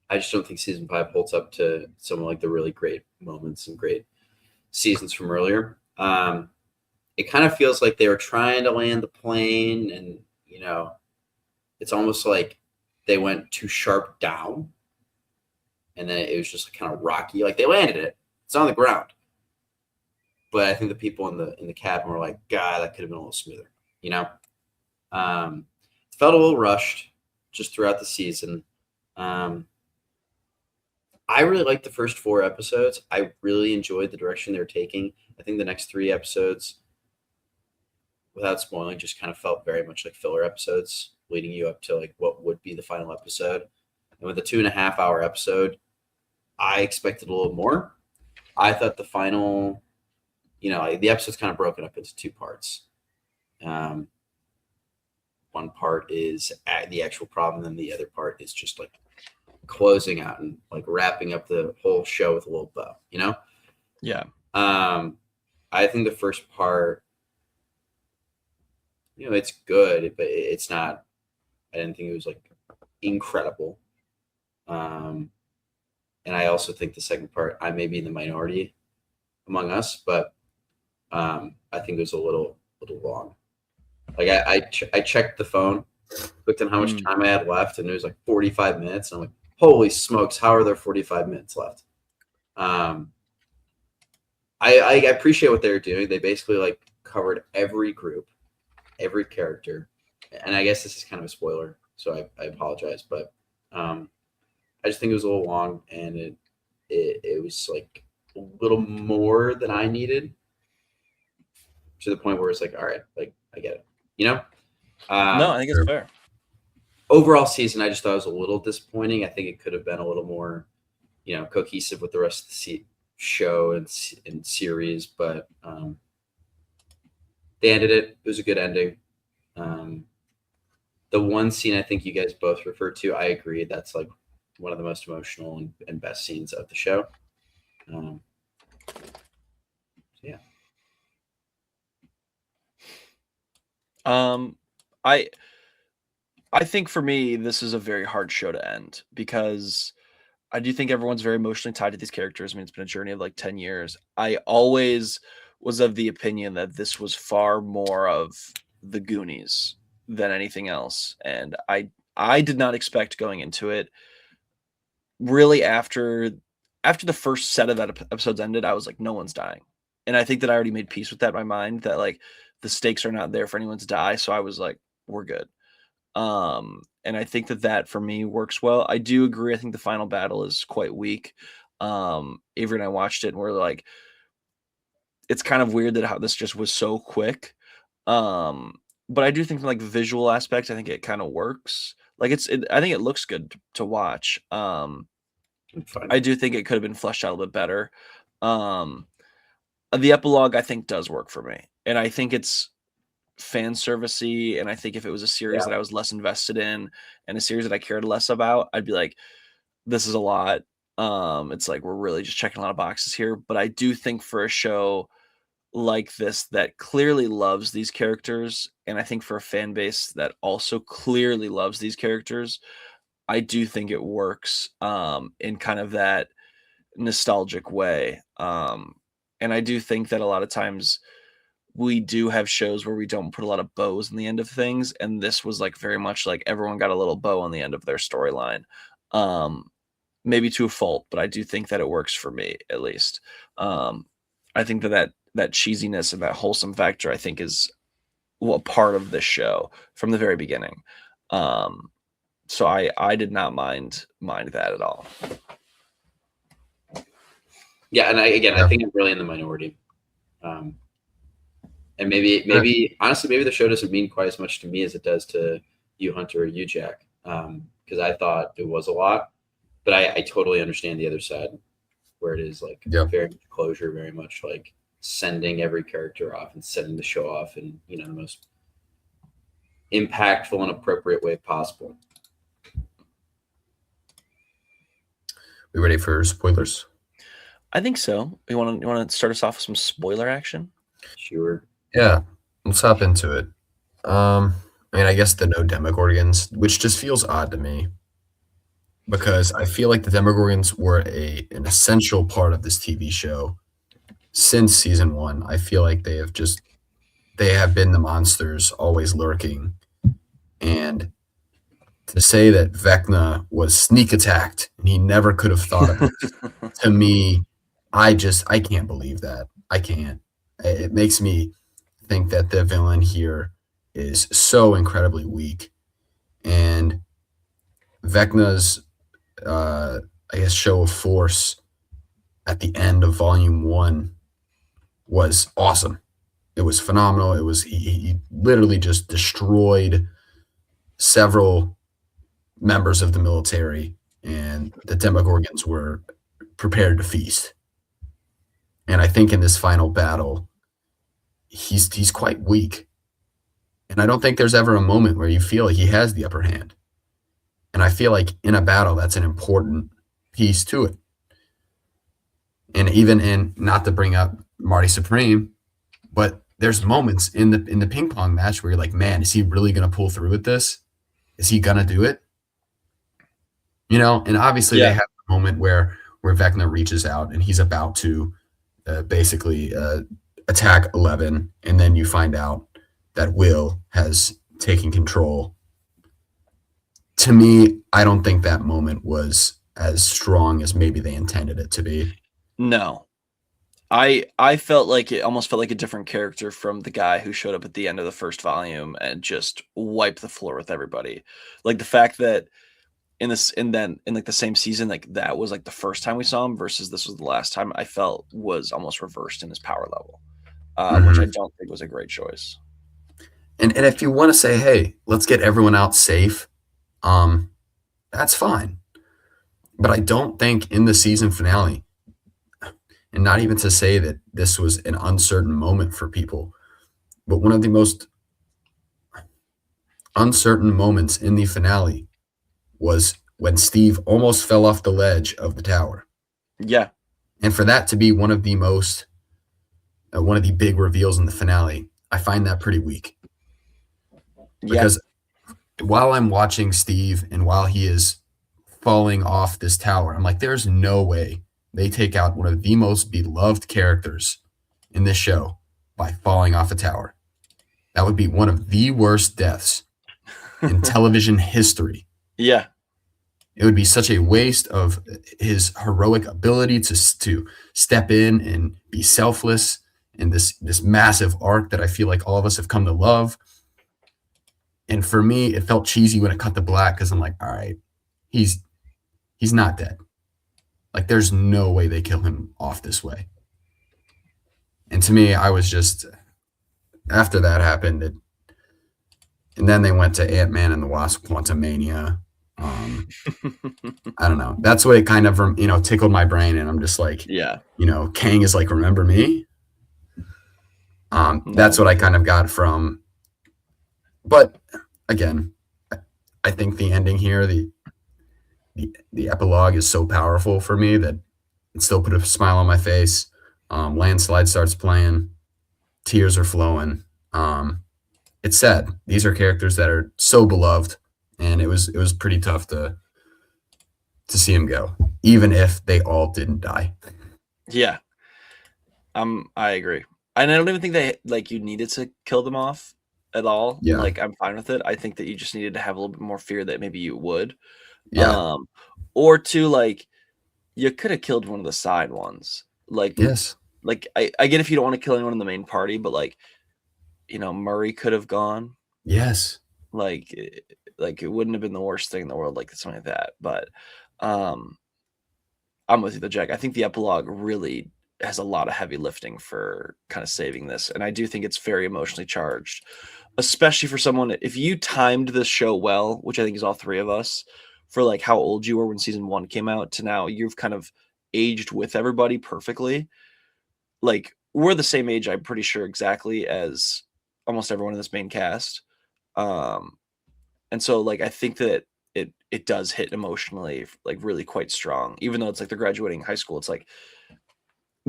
Speaker 8: I just don't think season 5 holds up to some of like the really great moments and great seasons from earlier. It kind of feels like they were trying to land the plane, and it's almost like they went too sharp down, and then it was just kind of rocky. Like they landed it; it's on the ground, but I think the people in the cabin were like, "God, that could have been a little smoother." It felt a little rushed just throughout the season. I really liked the first 4 episodes. I really enjoyed the direction they were taking. I think the next 3 episodes, without spoiling, just kind of felt very much like filler episodes, leading you up to like what would be the final episode. And with a 2.5-hour episode, I expected a little more. I thought the final, the episode's kind of broken up into 2 parts. One part is the actual problem, and the other part is just like closing out and like wrapping up the whole show with a little bow,
Speaker 1: Yeah.
Speaker 8: I think the first part, it's good, but it's not, I didn't think it was like incredible. And I also think the second part, I may be in the minority among us, but I think it was a little long. Like I checked the phone, looked at how much time I had left, and it was like 45 minutes. And I'm like, holy smokes, how are there 45 minutes left? I appreciate what they were doing. They basically like covered every group, every character. And I guess this is kind of a spoiler, so I apologize. But I just think it was a little long, and it was like a little more than I needed, to the point where it's like, all right, like I get it.
Speaker 1: No, I think it's fair.
Speaker 8: Overall season, I just thought it was a little disappointing. I think it could have been a little more, cohesive with the rest of the show and series, but they ended it. It was a good ending. The one scene I think you guys both referred to, I agree. That's like one of the most emotional and best scenes of the show. Yeah.
Speaker 1: I think for me, this is a very hard show to end, because I do think everyone's very emotionally tied to these characters. I mean, it's been a journey of like 10 years. I always was of the opinion that this was far more of the Goonies than anything else, and I did not expect going into it. Really, after the first set of episodes ended, I was like, no one's dying, and I think that I already made peace with that in my mind, that like the stakes are not there for anyone to die. So I was like, we're good. And I think that for me works well. I do agree. I think the final battle is quite weak. Avery and I watched it and we're like, it's kind of weird that how this just was so quick. But I do think from like visual aspects, I think it kind of works. Like I think it looks good to watch. I do think it could have been fleshed out a little bit better. The epilogue I think does work for me, and I think it's fan servicey. And I think if it was a series that I was less invested in and a series that I cared less about, I'd be like, this is a lot. It's like we're really just checking a lot of boxes here. But I do think for a show like this that clearly loves these characters, and I think for a fan base that also clearly loves these characters, I do think it works in kind of that nostalgic way. And I do think that a lot of times we do have shows where we don't put a lot of bows in the end of things, and this was like very much like everyone got a little bow on the end of their storyline. Maybe to a fault, but I do think that it works for me at least. I think that cheesiness and that wholesome factor, I think, is a part of this show from the very beginning. So I did not mind that at all.
Speaker 8: Yeah, and I think I'm really in the minority. And maybe honestly, maybe the show doesn't mean quite as much to me as it does to you, Hunter, or you, Jack. Because I thought it was a lot, but I totally understand the other side, where it is like very much closure, very much like sending every character off and setting the show off in the most impactful and appropriate way possible.
Speaker 9: We ready for spoilers?
Speaker 1: I think so. You want to start us off with some spoiler action?
Speaker 8: Sure.
Speaker 9: Yeah, let's hop into it. I mean, I guess the no Demogorgons, which just feels odd to me, because I feel like the Demogorgons were an essential part of this TV show since season 1. I feel like they have been the monsters always lurking, and to say that Vecna was sneak attacked and he never could have thought of it, to me, I can't believe that. I can't. It makes me think that the villain here is so incredibly weak, and Vecna's show of force at the end of volume 1 was awesome. It was phenomenal. It was he literally just destroyed several members of the military, and the Demogorgons were prepared to feast. And I think in this final battle, he's quite weak. And I don't think there's ever a moment where you feel like he has the upper hand. And I feel like in a battle, that's an important piece to it. And even in, not to bring up Marty Supreme, but there's moments in the ping pong match where you're like, man, is he really going to pull through with this? Is he going to do it? And obviously they have a moment where Vecna reaches out and he's about to basically attack 11, and then you find out that Will has taken control. To me, I don't think that moment was as strong as maybe they intended it to be.
Speaker 1: No. I felt like it almost felt like a different character from the guy who showed up at the end of the first volume and just wiped the floor with everybody. Like the fact that in like the same season, like that was like the first time we saw him versus this was the last time, I felt was almost reversed in his power level, which I don't think was a great choice.
Speaker 9: And if you want to say, hey, let's get everyone out safe, that's fine. But I don't think in the season finale, and not even to say that this was an uncertain moment for people, but one of the most uncertain moments in the finale was when Steve almost fell off the ledge of the tower.
Speaker 1: Yeah.
Speaker 9: And for that to be one of the big reveals in the finale, I find that pretty weak. Because while I'm watching Steve and while he is falling off this tower, I'm like, there's no way they take out one of the most beloved characters in this show by falling off a tower. That would be one of the worst deaths in television history.
Speaker 1: Yeah.
Speaker 9: It would be such a waste of his heroic ability to step in and be selfless in this massive arc that I feel like all of us have come to love. And for me, it felt cheesy when it cut to black because I'm like, all right, he's not dead. Like, there's no way they kill him off this way. And to me, I was just, after that happened, and then they went to Ant-Man and the Wasp: Quantumania. I don't know. That's what it kind of, tickled my brain. And I'm just like,
Speaker 1: Yeah.
Speaker 9: Kang is like, remember me? That's what I kind of got from. But again, I think the ending here, the epilogue is so powerful for me that it still put a smile on my face. Landslide starts playing, tears are flowing. It's sad. These are characters that are so beloved, and it was pretty tough to see him go, even if they all didn't die.
Speaker 1: Yeah. I agree. And I don't even think that you needed to kill them off at all.
Speaker 9: Yeah.
Speaker 1: Like, I'm fine with it. I think that you just needed to have a little bit more fear that maybe you would.
Speaker 9: Yeah.
Speaker 1: Or two, you could have killed one of the side ones.
Speaker 9: Yes.
Speaker 1: I get if you don't want to kill anyone in the main party, but Murray could have gone.
Speaker 9: Yes.
Speaker 1: It wouldn't have been the worst thing in the world, something like that. But I'm with you, though, Jack. I think the epilogue really has a lot of heavy lifting for kind of saving this, and I do think it's very emotionally charged, especially for someone. If you timed this show well, which I think is all three of us, for how old you were when season 1 came out to now, you've kind of aged with everybody perfectly. We're the same age, I'm pretty sure, exactly as almost everyone in this main cast. And so I think that it does hit emotionally really quite strong, even though it's they're graduating high school. It's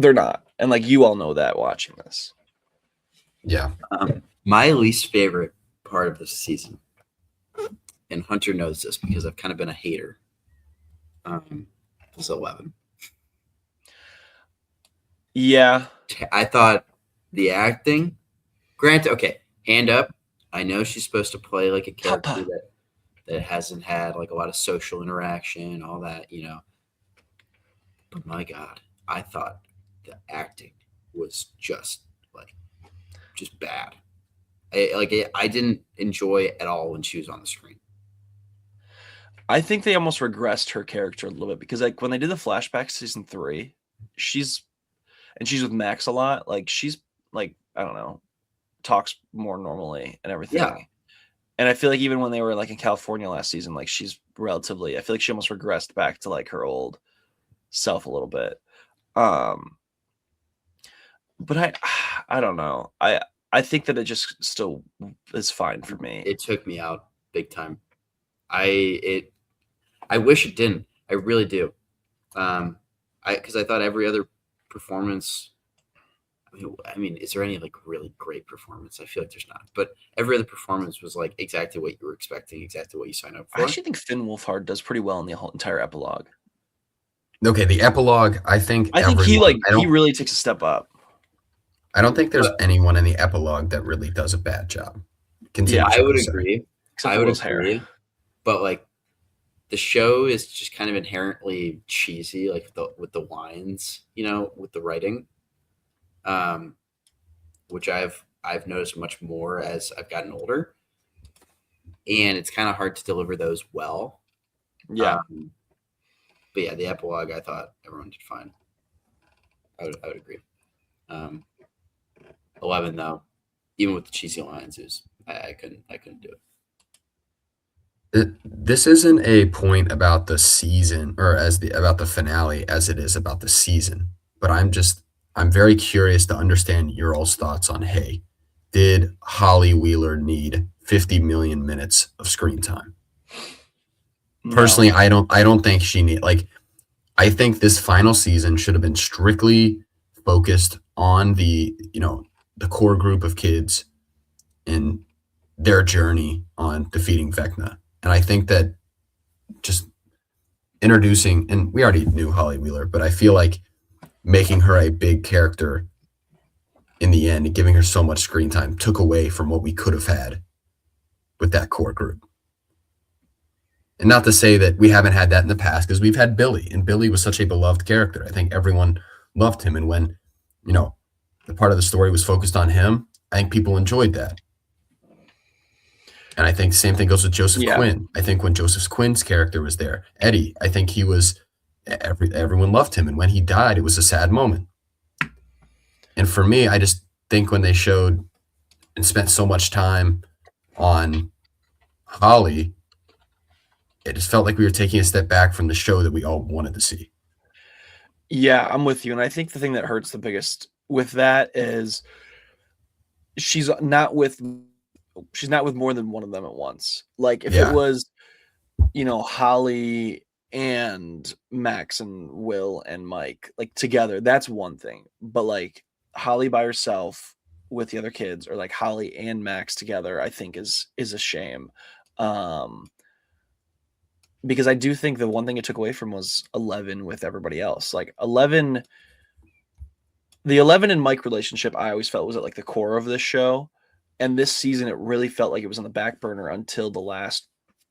Speaker 1: they're not. And you all know that watching this.
Speaker 9: Yeah.
Speaker 8: My least favorite part of this season, and Hunter knows this because I've kind of been a hater, was 11.
Speaker 1: Yeah.
Speaker 8: I thought the acting, granted, okay, hand up. I know she's supposed to play a character that hasn't had a lot of social interaction, all that, But my God, I thought the acting was just bad. I didn't enjoy it at all when she was on the screen.
Speaker 1: I think they almost regressed her character a little bit because when they did the flashback season 3, she's with Max a lot. She's I don't know, talks more normally and everything.
Speaker 8: Yeah.
Speaker 1: And I feel even when they were in California last season, she's relatively, I feel she almost regressed back to her old self a little bit. But I don't know. I think that it just still is fine for me.
Speaker 8: It took me out big time. I wish it didn't. I really do. Because I thought every other performance. I mean, is there any really great performance? I feel like there's not. But every other performance was exactly what you were expecting, exactly what you signed up for.
Speaker 1: I actually think Finn Wolfhard does pretty well in the whole entire epilogue.
Speaker 9: Okay, the epilogue, I think
Speaker 1: he really takes a step up.
Speaker 9: I don't think there's anyone in the epilogue that really does a bad job.
Speaker 8: Yeah, I would agree. I would agree.
Speaker 1: Hair.
Speaker 8: But the show is just kind of inherently cheesy, with the lines, with the writing, which I've noticed much more as I've gotten older, and it's kind of hard to deliver those well.
Speaker 1: Yeah.
Speaker 8: But yeah, the epilogue, I thought everyone did fine. I would agree. 11 though, even with the cheesy lines, I couldn't do it.
Speaker 9: This isn't a point about the season or about the finale as it is about the season, but I'm very curious to understand your all's thoughts on, hey, did Holly Wheeler need 50 million minutes of screen time? No. Personally, I don't think she need I think this final season should have been strictly focused on the core group of kids and their journey on defeating Vecna. And I think that just introducing, and we already knew Holly Wheeler, but I feel like making her a big character in the end, and giving her so much screen time took away from what we could have had with that core group. And not to say that we haven't had that in the past, because we've had Billy, and Billy was such a beloved character. I think everyone loved him. And when, the part of the story was focused on him, I think people enjoyed that. And I think same thing goes with Joseph Quinn. I think when Joseph Quinn's character was there, Eddie, I think he was, everyone loved him. And when he died, it was a sad moment. And for me, I just think when they showed and spent so much time on Holly, it just felt like we were taking a step back from the show that we all wanted to see.
Speaker 1: Yeah, I'm with you. And I think the thing that hurts the biggest with that is she's not with more than one of them at once. Like if it was, Holly and Max and Will and Mike, like together, that's one thing. But like Holly by herself with the other kids, or like Holly and Max together, I think is a shame. Because I do think the one thing it took away from was 11 with everybody else. Like the 11 and Mike relationship, I always felt was at like the core of this show. And this season, it really felt like it was on the back burner until the last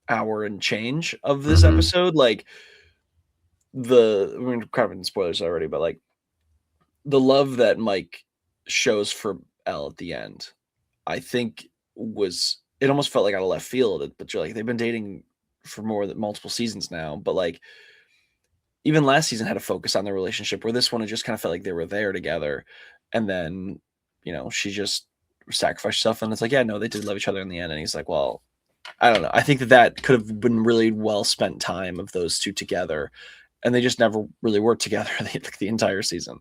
Speaker 1: hour and change of this episode. Like we're kind of in spoilers already, but like the love that Mike shows for Elle at the end, I think it almost felt like out of left field. But you're like, they've been dating for more than multiple seasons now. But like even last season had a focus on their relationship, where this one, it just kind of felt like they were there together. And then, she just sacrificed herself, and it's like, yeah, no, they did love each other in the end. And he's like, well, I don't know. I think that could have been really well spent time of those two together, and they just never really worked together the entire season.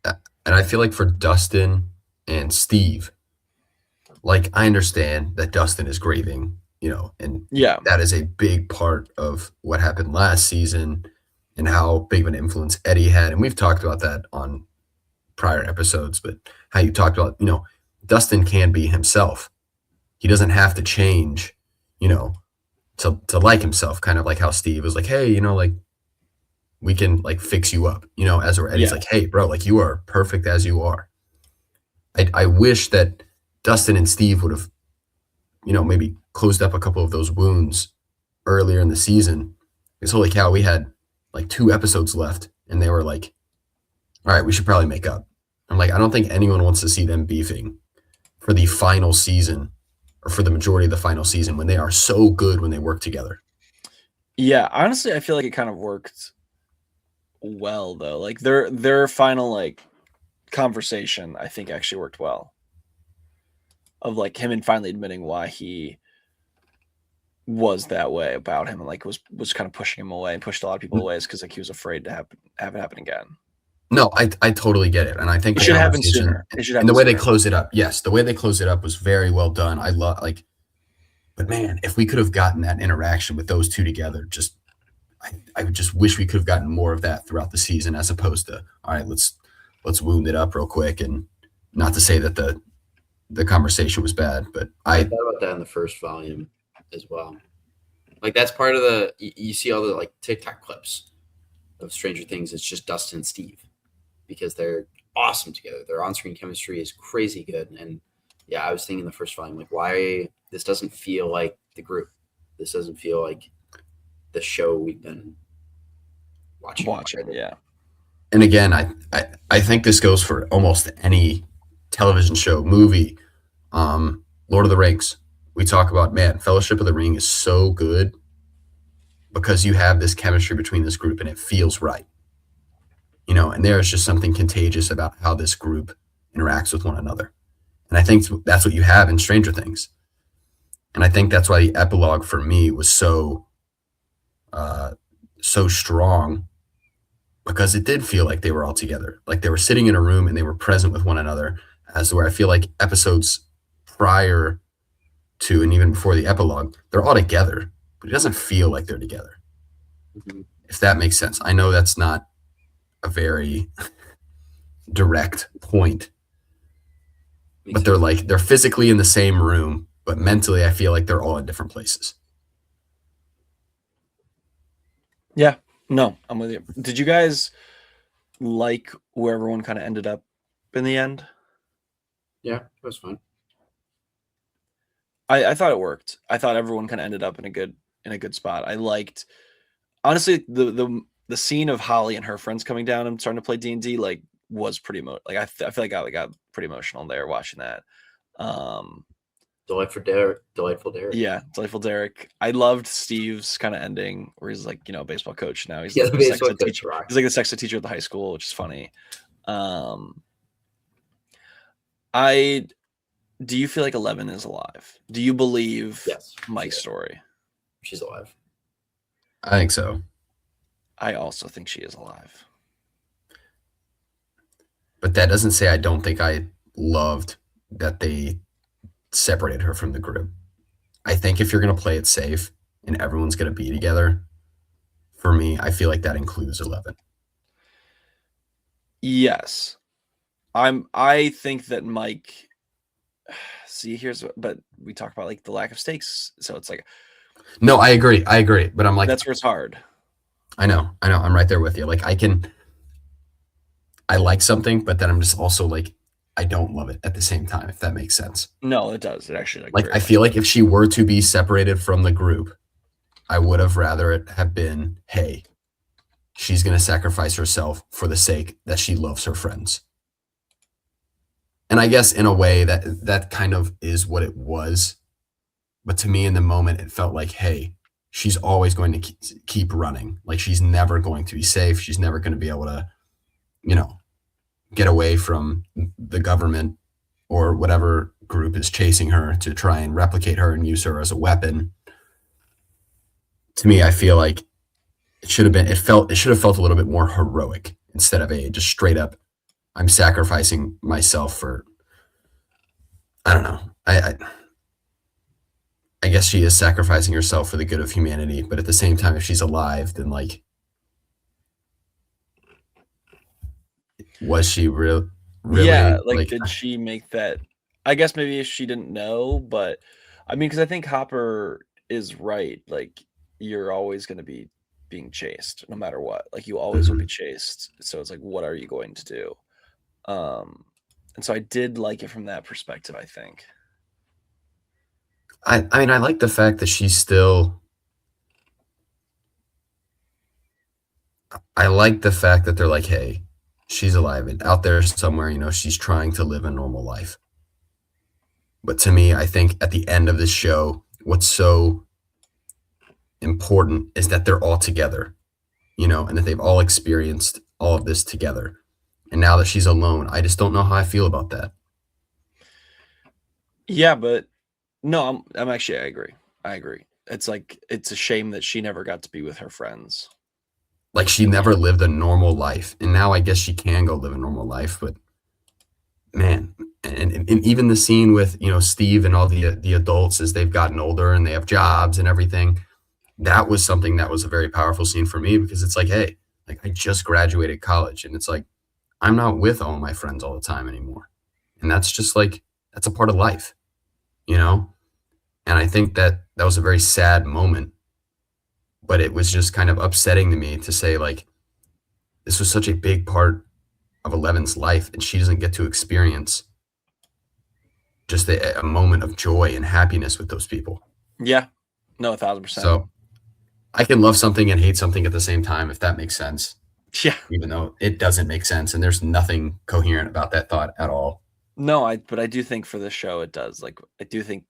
Speaker 9: And I feel like for Dustin and Steve, like I understand that Dustin is grieving, and that is a big part of what happened last season and how big of an influence Eddie had. And we've talked about that on prior episodes, but how you talked about, Dustin can be himself. He doesn't have to change, to like himself, kind of like how Steve was like, hey, like we can like fix you up, as where Eddie's like, hey, bro, like you are perfect as you are. I wish that Dustin and Steve would have, maybe closed up a couple of those wounds earlier in the season. Because holy cow, we had like 2 episodes left, and they were like, all right, we should probably make up. I'm like, I don't think anyone wants to see them beefing for the final season, or for the majority of the final season, when they are so good when they work together.
Speaker 1: Yeah, honestly, I feel like it kind of worked well though. Like their final like conversation, I think actually worked well. Of like him and finally admitting why he was that way about him, and like was kind of pushing him away and pushed a lot of people away, is because like he was afraid to have it happen again.
Speaker 9: No, I totally get it. And I think
Speaker 1: it should happen sooner.
Speaker 9: And the way they close it up, the way they close it up was very well done. I love but man, if we could have gotten that interaction with those two together, I would just wish we could have gotten more of that throughout the season, as opposed to, all right, let's wound it up real quick. And not to say that the conversation was bad, but
Speaker 8: I thought about that in the first volume as well. Like that's part of you see all the like TikTok clips of Stranger Things. It's just Dustin and Steve, because they're awesome together. Their on-screen chemistry is crazy good. And yeah, I was thinking the first volume, like, why this doesn't feel like the group. This doesn't feel like the show we've been watching.
Speaker 1: Yeah.
Speaker 9: And again, I think this goes for almost any television show, movie, Lord of the Rings. We talk about, man, Fellowship of the Ring is so good because you have this chemistry between this group and it feels right. And there's just something contagious about how this group interacts with one another. And I think that's what you have in Stranger Things. And I think that's why the epilogue for me was so strong, because it did feel like they were all together. Like they were sitting in a room and they were present with one another, as to where I feel like episodes prior to and even before the epilogue, they're all together, but it doesn't feel like they're together. Mm-hmm. If that makes sense. I know that's not a very direct point, but they're physically in the same room, but mentally I feel like they're all in different places.
Speaker 1: Yeah, no, I'm with you. Did you guys like where everyone kind of ended up in the end?
Speaker 8: Yeah, it was fun.
Speaker 1: I thought it worked. I thought everyone kind of ended up in a good spot. I liked, honestly, the scene of Holly and her friends coming down and starting to play D&D like was pretty like I feel like I got pretty emotional there watching that.
Speaker 8: Delightful Derek.
Speaker 1: Yeah, Delightful Derek. I loved Steve's kind of ending where he's like, baseball coach now. He's
Speaker 8: Yeah,
Speaker 1: like
Speaker 8: the
Speaker 1: the
Speaker 8: baseball
Speaker 1: sex ed
Speaker 8: coach
Speaker 1: teacher.
Speaker 8: rocks.
Speaker 1: He's like the sex ed teacher at the high school, which is funny. Do you feel like 11 is alive? Do you believe
Speaker 8: Yes,
Speaker 1: Mike's story?
Speaker 8: She's alive.
Speaker 9: I think so.
Speaker 1: I also think she is alive.
Speaker 9: But that doesn't say I don't think I loved that they separated her from the group. I think if you're going to play it safe and everyone's going to be together, for me, I feel like that includes 11.
Speaker 1: Yes. I think that Mike, see, but we talk about like the lack of stakes. So it's like,
Speaker 9: no, I agree. But I'm like,
Speaker 1: that's where it's hard.
Speaker 9: I know. I'm right there with you. Like I like something, but then I'm just also like, I don't love it at the same time, if that makes sense.
Speaker 1: No, it does. It actually
Speaker 9: like I feel like if she were to be separated from the group, I would have rather it have been, hey, she's going to sacrifice herself for the sake that she loves her friends. And I guess in a way that kind of is what it was. But to me in the moment, it felt like, hey, she's always going to keep running. Like she's never going to be safe. She's never going to be able to, get away from the government or whatever group is chasing her to try and replicate her and use her as a weapon. To me, I feel like it should have felt a little bit more heroic instead of a just straight up, I'm sacrificing myself for, I don't know. I guess she is sacrificing herself for the good of humanity, but at the same time, if she's alive, then like, was she really?
Speaker 1: Yeah, like did she make that? I guess maybe she didn't know, but I mean, because I think Hopper is right. Like you're always going to be being chased, no matter what. Like you always will be chased. So it's like, what are you going to do? And so I did like it from that perspective. I think.
Speaker 9: I mean, I like the fact that she's still. I like the fact that they're like, hey, she's alive and out there somewhere, she's trying to live a normal life. But to me, I think at the end of this show, what's so important is that they're all together, and that they've all experienced all of this together. And now that she's alone, I just don't know how I feel about that.
Speaker 1: Yeah, but no, I'm actually, I agree. It's like, it's a shame that she never got to be with her friends.
Speaker 9: Like she never lived a normal life. And now I guess she can go live a normal life, but man, and even the scene with, Steve and all the adults as they've gotten older and they have jobs and everything, that was something that was a very powerful scene for me because it's like, hey, like I just graduated college and it's like, I'm not with all my friends all the time anymore. And that's just like, that's a part of life, And I think that was a very sad moment, but it was just kind of upsetting to me to say like, this was such a big part of 11's life and she doesn't get to experience just a moment of joy and happiness with those people.
Speaker 1: Yeah, no, 1,000%.
Speaker 9: So I can love something and hate something at the same time, if that makes sense.
Speaker 1: Yeah.
Speaker 9: Even though it doesn't make sense and there's nothing coherent about that thought at all.
Speaker 1: No, but I do think for this show it does. Like I do think,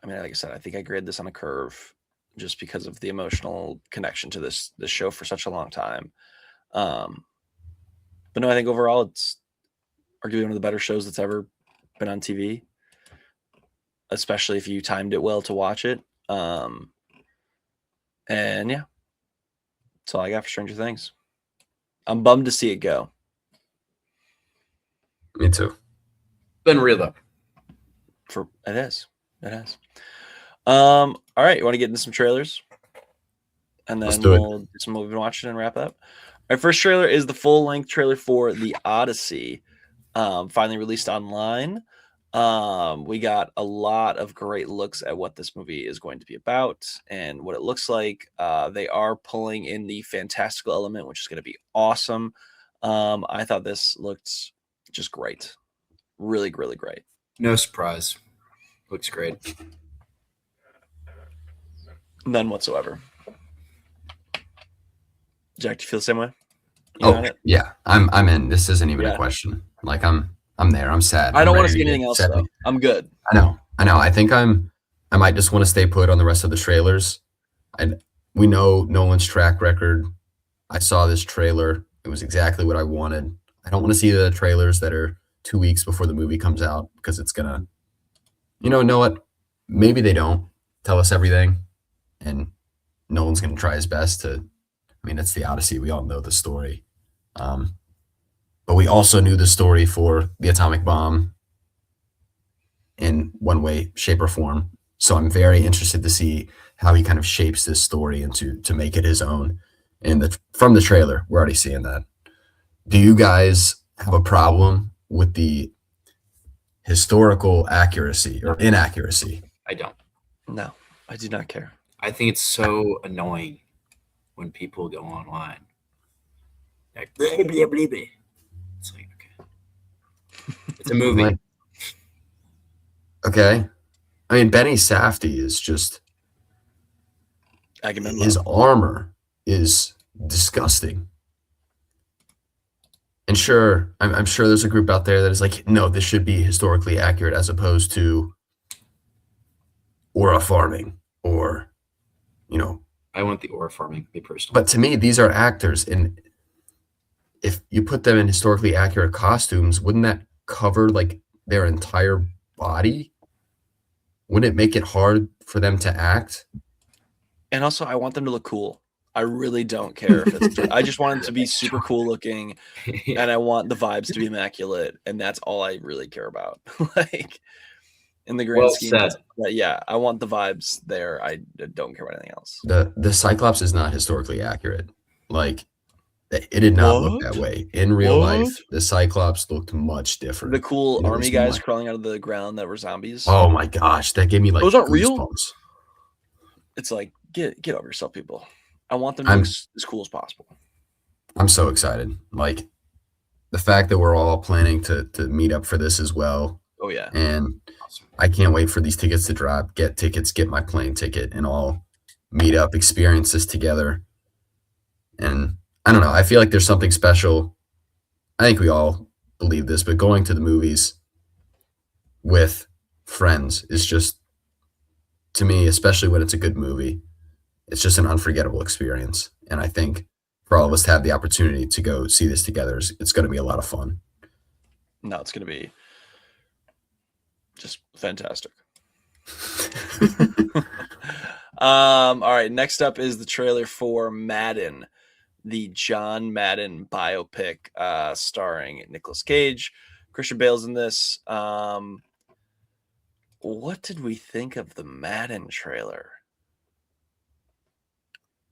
Speaker 1: I mean, like I said, I think I grade this on a curve just because of the emotional connection to this show for such a long time. But no, I think overall it's arguably one of the better shows that's ever been on TV, especially if you timed it well to watch it. And yeah, that's all I got for Stranger Things. I'm bummed to see it go.
Speaker 9: Me too.
Speaker 8: Been real though.
Speaker 1: It is. All right, you want to get into some trailers? And then we'll do some movie watching and wrap up. Our first trailer is the full-length trailer for The Odyssey, finally released online. We got a lot of great looks at what this movie is going to be about and what it looks like. They are pulling in the fantastical element, which is going to be awesome. I thought this looked just great. Really, really great.
Speaker 8: No surprise. Looks great.
Speaker 1: None whatsoever. Jack, do you feel the same way? You on it?
Speaker 9: Yeah, I'm in. This isn't even a
Speaker 1: Yeah.
Speaker 9: question. Like I'm there. I'm sad.
Speaker 1: I don't
Speaker 9: I'm
Speaker 1: want to
Speaker 9: ready
Speaker 1: see
Speaker 9: get
Speaker 1: anything else
Speaker 9: set.
Speaker 1: though. I'm good.
Speaker 9: I know. I think I might just want to stay put on the rest of the trailers. We know Nolan's track record. I saw this trailer. It was exactly what I wanted. I don't want to see the trailers that are 2 weeks before the movie comes out because it's gonna, know what? Maybe they don't tell us everything, and Nolan's gonna try his best to. I mean, it's the Odyssey. We all know the story, but we also knew the story for the atomic bomb in one way, shape, or form. So I'm very interested to see how he kind of shapes this story and to make it his own. And from the trailer, we're already seeing that. Do you guys have a problem with the historical accuracy or inaccuracy?
Speaker 8: I don't.
Speaker 1: No, I do not care.
Speaker 8: I think it's so annoying when people go online. Like, blah, blah, blah, blah. It's like, okay. It's a movie.
Speaker 9: Like, okay. I mean, Benny Safdie is just his armor is disgusting. And sure, I'm sure there's a group out there that is like, no, this should be historically accurate as opposed to aura farming or,
Speaker 8: I want the aura farming, me personally.
Speaker 9: But to me, these are actors. And if you put them in historically accurate costumes, wouldn't that cover like their entire body? Wouldn't it make it hard for them to act?
Speaker 1: And also, I want them to look cool. I really don't care if it's. I just want them to be super cool looking, and I want the vibes to be immaculate, and that's all I really care about. Like in the grand scheme, yeah, I want the vibes there. I don't care about anything else.
Speaker 9: The Cyclops is not historically accurate. Like it did not look that way in real life. The Cyclops looked much different.
Speaker 1: The cool army guys crawling out of the ground that were zombies.
Speaker 9: Oh my gosh, that gave me like
Speaker 1: those aren't real.
Speaker 9: Goosebumps.
Speaker 1: It's like get over yourself, people. I want them to look as cool as possible. I'm
Speaker 9: so excited. Like the fact that we're all planning to meet up for this as well.
Speaker 1: Oh yeah.
Speaker 9: And I can't wait for these tickets to drop. Get tickets, get my plane ticket, and all meet up, experience this together. And I don't know. I feel like there's something special. I think we all believe this, but going to the movies with friends is just, to me, especially when it's a good movie, it's just an unforgettable experience. And I think for all of us to have the opportunity to go see this together, it's going to be a lot of fun.
Speaker 1: No, it's going to be just fantastic. All right. Next up is the trailer for Madden, the John Madden biopic, starring Nicolas Cage. Christian Bale's in this. What did we think of the Madden trailer?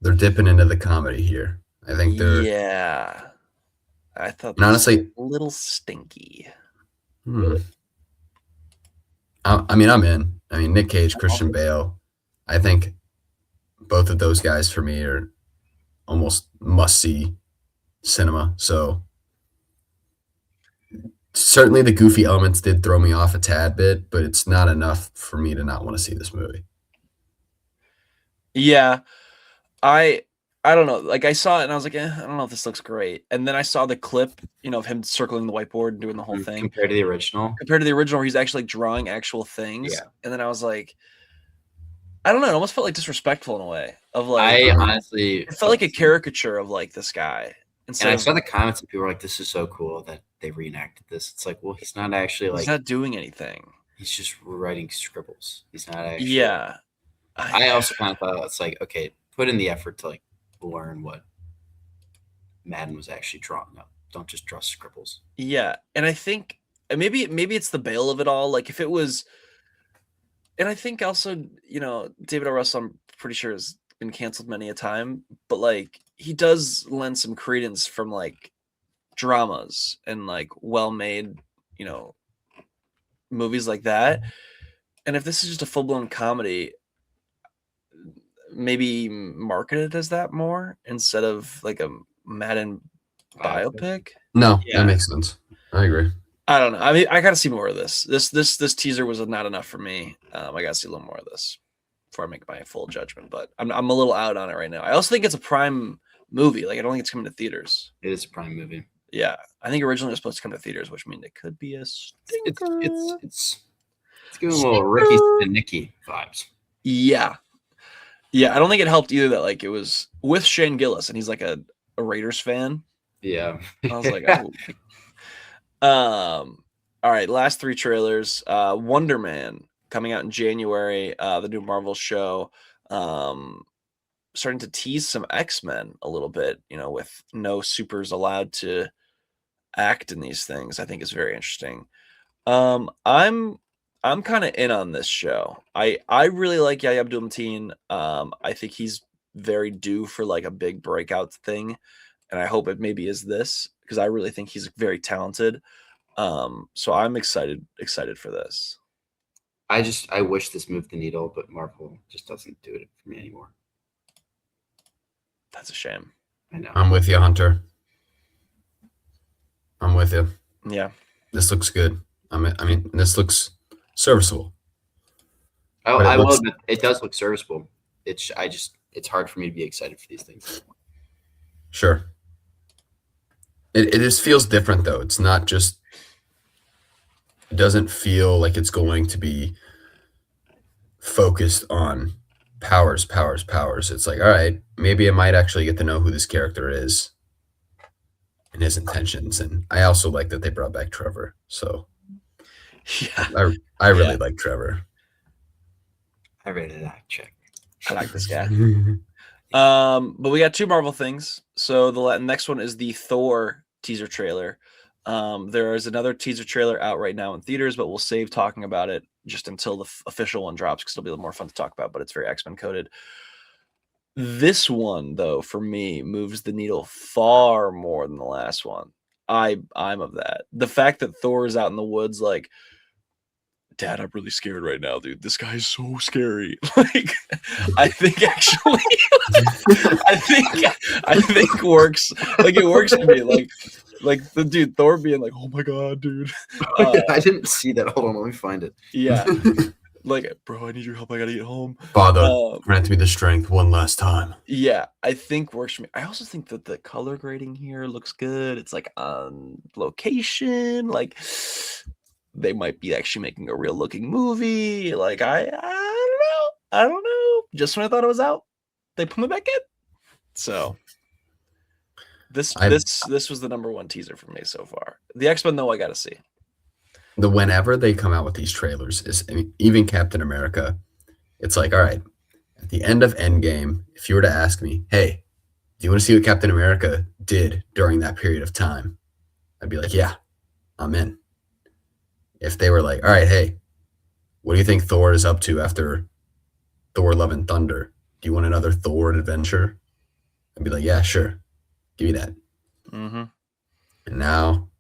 Speaker 9: They're dipping into the comedy here. I think they're.
Speaker 1: Yeah. I thought
Speaker 9: honestly
Speaker 1: a little stinky.
Speaker 9: I mean, I'm in. I mean, Nick Cage, Christian Bale. I think both of those guys for me are almost must-see cinema. So certainly the goofy elements did throw me off a tad bit, but it's not enough for me to not want to see this movie.
Speaker 1: Yeah. I don't know. Like I saw it and I was like, I don't know if this looks great. And then I saw the clip, of him circling the whiteboard and doing the whole thing.
Speaker 8: Compared to the original,
Speaker 1: where he's actually like drawing actual things.
Speaker 8: Yeah.
Speaker 1: And then I was like, I don't know. It almost felt like disrespectful in a way. Of like,
Speaker 8: I honestly,
Speaker 1: it felt like a caricature of like this guy.
Speaker 8: And I saw the comments and people were like, "This is so cool that they reenacted this." It's like, well, he's not actually like.
Speaker 1: He's not doing anything.
Speaker 8: He's just writing scribbles. He's not actually.
Speaker 1: Yeah.
Speaker 8: I also kind of thought it's like, okay, put in the effort to like learn what Madden was actually drawing up. Don't just draw scribbles.
Speaker 1: Yeah, and I think maybe it's the Bale of it all. Like if it was, and I think also David O. Russell, I'm pretty sure has been canceled many a time, but like he does lend some credence from like dramas and like well-made movies like that. And if this is just a full-blown comedy, maybe market it as that more instead of like a Madden biopic.
Speaker 9: No, that makes sense. I agree.
Speaker 1: I don't know. I mean, I got to see more of this. This teaser was not enough for me. I got to see a little more of this before I make my full judgment. But I'm a little out on it right now. I also think it's a Prime movie. Like I don't think it's coming to theaters.
Speaker 8: It is a Prime movie.
Speaker 1: Yeah, I think originally it was supposed to come to theaters, which means it could be a stinker.
Speaker 8: It's giving a little Ricky and Nicky vibes.
Speaker 1: Yeah. I don't think it helped either that like it was with Shane Gillis and he's like a Raiders fan.
Speaker 8: Yeah,
Speaker 1: I was like, oh. All right, last 3 trailers. Wonder Man coming out in January. The new Marvel show. Starting to tease some X-Men a little bit. With no supers allowed to act in these things. I think is very interesting. I'm kind of in on this show. I really like Yahya Abdul-Mateen. I think he's very due for like a big breakout thing, and I hope it maybe is this because I really think he's very talented. So I'm excited for this.
Speaker 8: I wish this moved the needle, but Marvel just doesn't do it for me anymore.
Speaker 1: That's a shame.
Speaker 8: I know.
Speaker 9: I'm with you, Hunter. I'm with you.
Speaker 1: Yeah.
Speaker 9: This looks good. I mean, this looks serviceable.
Speaker 8: Oh, I will admit, it does look serviceable. It's hard for me to be excited for these things.
Speaker 9: Sure. It just feels different though. It's not just. It doesn't feel like it's going to be focused on powers. It's like, all right, maybe I might actually get to know who this character is and his intentions. And I also like that they brought back Trevor. So
Speaker 1: yeah,
Speaker 9: I really like Trevor.
Speaker 8: I rated that check.
Speaker 1: I like this guy. But we got 2 Marvel things. So the next one is the Thor teaser trailer. There is another teaser trailer out right now in theaters, but we'll save talking about it just until the official one drops because it'll be a little more fun to talk about, but it's very X-Men coded. This one, though, for me, moves the needle far more than the last one. I'm of that. The fact that Thor is out in the woods like, Dad, I'm really scared right now, dude. This guy is so scary. Like, I think actually, I think works. Like, it works to me. Like the dude Thor being like, "Oh my god, dude."
Speaker 8: I didn't see that. Hold on, let me find it.
Speaker 1: Yeah, like, bro, I need your help. I gotta get home.
Speaker 9: Father, grant me the strength one last time.
Speaker 1: Yeah, I think works for me. I also think that the color grading here looks good. It's like on location. Like, they might be actually making a real looking movie. Like, I don't know. Just when I thought it was out, they put me back in. So. This was the number 1 teaser for me so far. The X-Men, though, I gotta see.
Speaker 9: Whenever they come out with these trailers, even Captain America, it's like, all right, at the end of Endgame, if you were to ask me, hey, do you want to see what Captain America did during that period of time? I'd be like, yeah, I'm in. If they were like, all right, hey, what do you think Thor is up to after Thor: Love and Thunder? Do you want another Thor adventure? I'd be like, yeah, sure. Give me that.
Speaker 1: Mm-hmm.
Speaker 9: And now,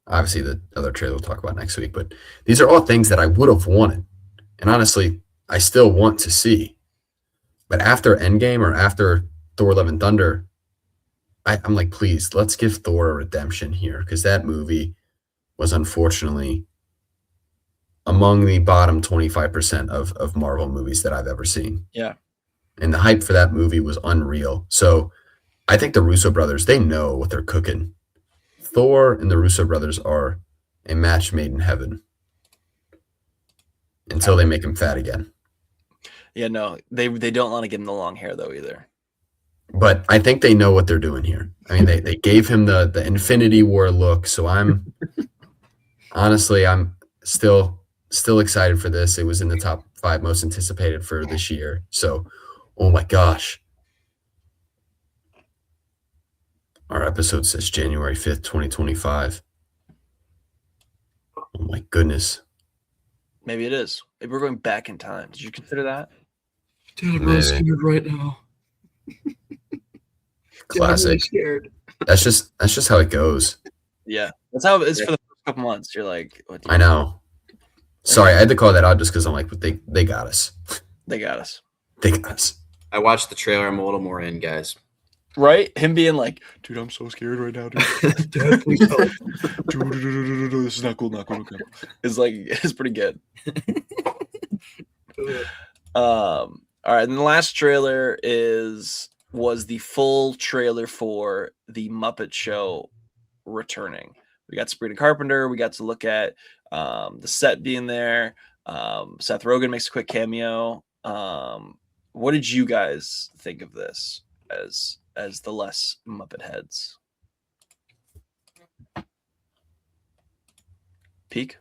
Speaker 9: obviously, the other trailer we'll talk about next week, but these are all things that I would have wanted. And honestly, I still want to see. But after Endgame or after Thor: Love and Thunder, I'm like, please, let's give Thor a redemption here, because that movie was unfortunately among the bottom 25% of Marvel movies that I've ever seen.
Speaker 1: Yeah.
Speaker 9: And the hype for that movie was unreal. So I think the Russo brothers, they know what they're cooking. Thor and the Russo brothers are a match made in heaven until they make him fat again.
Speaker 1: Yeah, no, they don't want to give him the long hair, though, either.
Speaker 9: But I think they know what they're doing here. I mean, they gave him the Infinity War look, so I'm still excited for this. It was in the top 5 most anticipated for this year. So, oh my gosh. Our episode says January 5th, 2025. Oh my goodness.
Speaker 1: Maybe it is. Maybe we're going back in time. Did you consider that?
Speaker 8: Dude, I'm really scared right now.
Speaker 9: Classic.
Speaker 8: Really scared.
Speaker 9: That's just how it goes.
Speaker 1: Yeah. That's how it is for the first couple months. You're like, what
Speaker 9: I know. Sorry, I had to call that out just because I'm like, but they got us.
Speaker 1: They got us.
Speaker 9: They got us.
Speaker 8: I watched the trailer. I'm a little more in, guys.
Speaker 1: Right? Him being like, dude, I'm so scared right now, dude.
Speaker 8: Dad, please help.
Speaker 1: Dude, this is not cool, not cool. It's like it's pretty good. All right, and the last trailer was the full trailer for the Muppet Show returning. We got Sabrina Carpenter. We got to look at the set being there. Seth Rogen makes a quick cameo. What did you guys think of this as the less Muppet heads? Peak?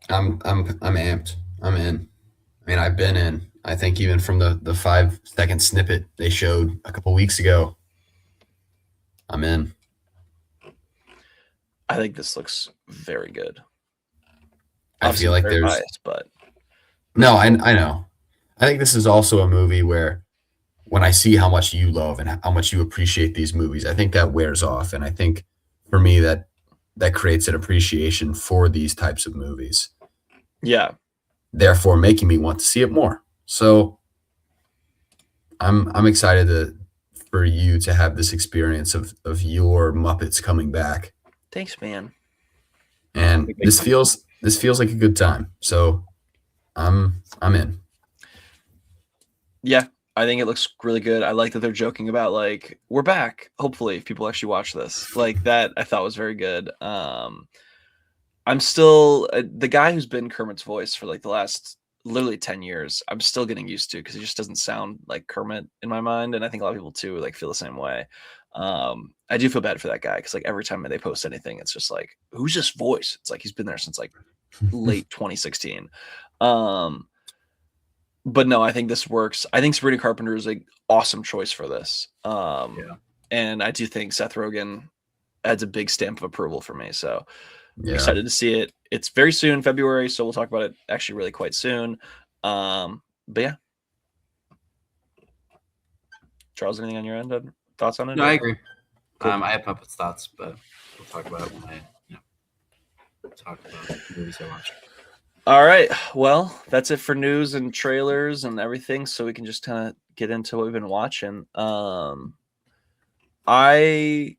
Speaker 9: I'm amped. I'm in. I mean, I've been in. I think even from the 5-second snippet they showed a couple weeks ago, I'm in.
Speaker 1: I think this looks very good.
Speaker 9: I feel like
Speaker 1: very
Speaker 9: there's
Speaker 1: biased, but
Speaker 9: no. I know. I think this is also a movie where when I see how much you love and how much you appreciate these movies, I think that wears off, and I think for me that creates an appreciation for these types of movies.
Speaker 1: yeah,
Speaker 9: Therefore, making me want to see it more. So, I'm excited for you to have this experience of your Muppets coming back,
Speaker 1: thanks, man.
Speaker 9: and this feels like a good time. So, I'm in.
Speaker 1: Yeah, I think it looks really good. I like that they're joking about like we're back. Hopefully, if people actually watch this, like that, I thought was very good. I'm still the guy who's been Kermit's voice for like the last literally 10 years. I'm still getting used to because he just doesn't sound like Kermit in my mind, and I think a lot of people too like feel the same way. I do feel bad for that guy because like every time they post anything, it's just like, who's this voice? It's like he's been there since like late 2016. But no, I think this works. I think Sabrina Carpenter is an awesome choice for this. And I do think Seth Rogen adds a big stamp of approval for me. So excited to see it. It's very soon, February, so we'll talk about it actually really quite soon. But yeah. Charles, anything on your end? Thoughts on it?
Speaker 8: No, I agree. Cool. I have Muppets thoughts, but we'll talk about it when I talk about movies I watch.
Speaker 1: All right. Well, that's it for news and trailers and everything. So we can just kind of get into what we've been watching. I'm gonna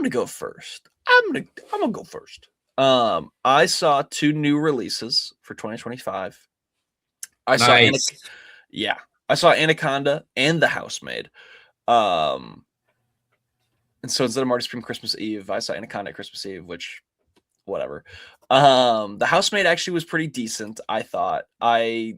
Speaker 1: go first. I'm gonna go first. I saw 2 new releases for 2025. I saw Anaconda and The Housemaid. And so instead of Marty Supreme Christmas Eve, I saw Anaconda at Christmas Eve, which whatever. The Housemaid actually was pretty decent, I thought. I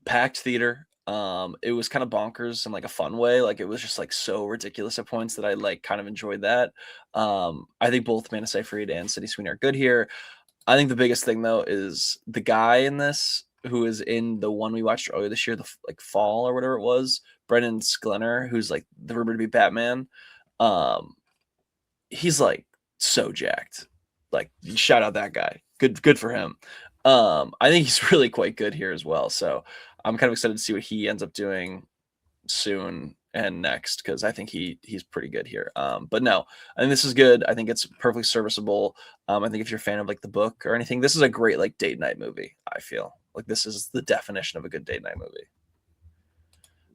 Speaker 1: packed theater. It was kind of bonkers in like a fun way. Like it was just like so ridiculous at points that I like kind of enjoyed that. I think both Amanda Seyfried and Sydney Sweeney are good here. I think the biggest thing though is the guy in this who is in the one we watched earlier this year, the like Fall or whatever it was, Brendan Sklenar, who's like the rumored to be Batman. He's like so jacked. Like shout out that guy. Good for him. I think he's really quite good here as well. So I'm kind of excited to see what he ends up doing soon and next because I think he's pretty good here. But no, I think this is good. I think it's perfectly serviceable. I think if you're a fan of like the book or anything, this is a great like date night movie. I feel like this is the definition of a good date night movie.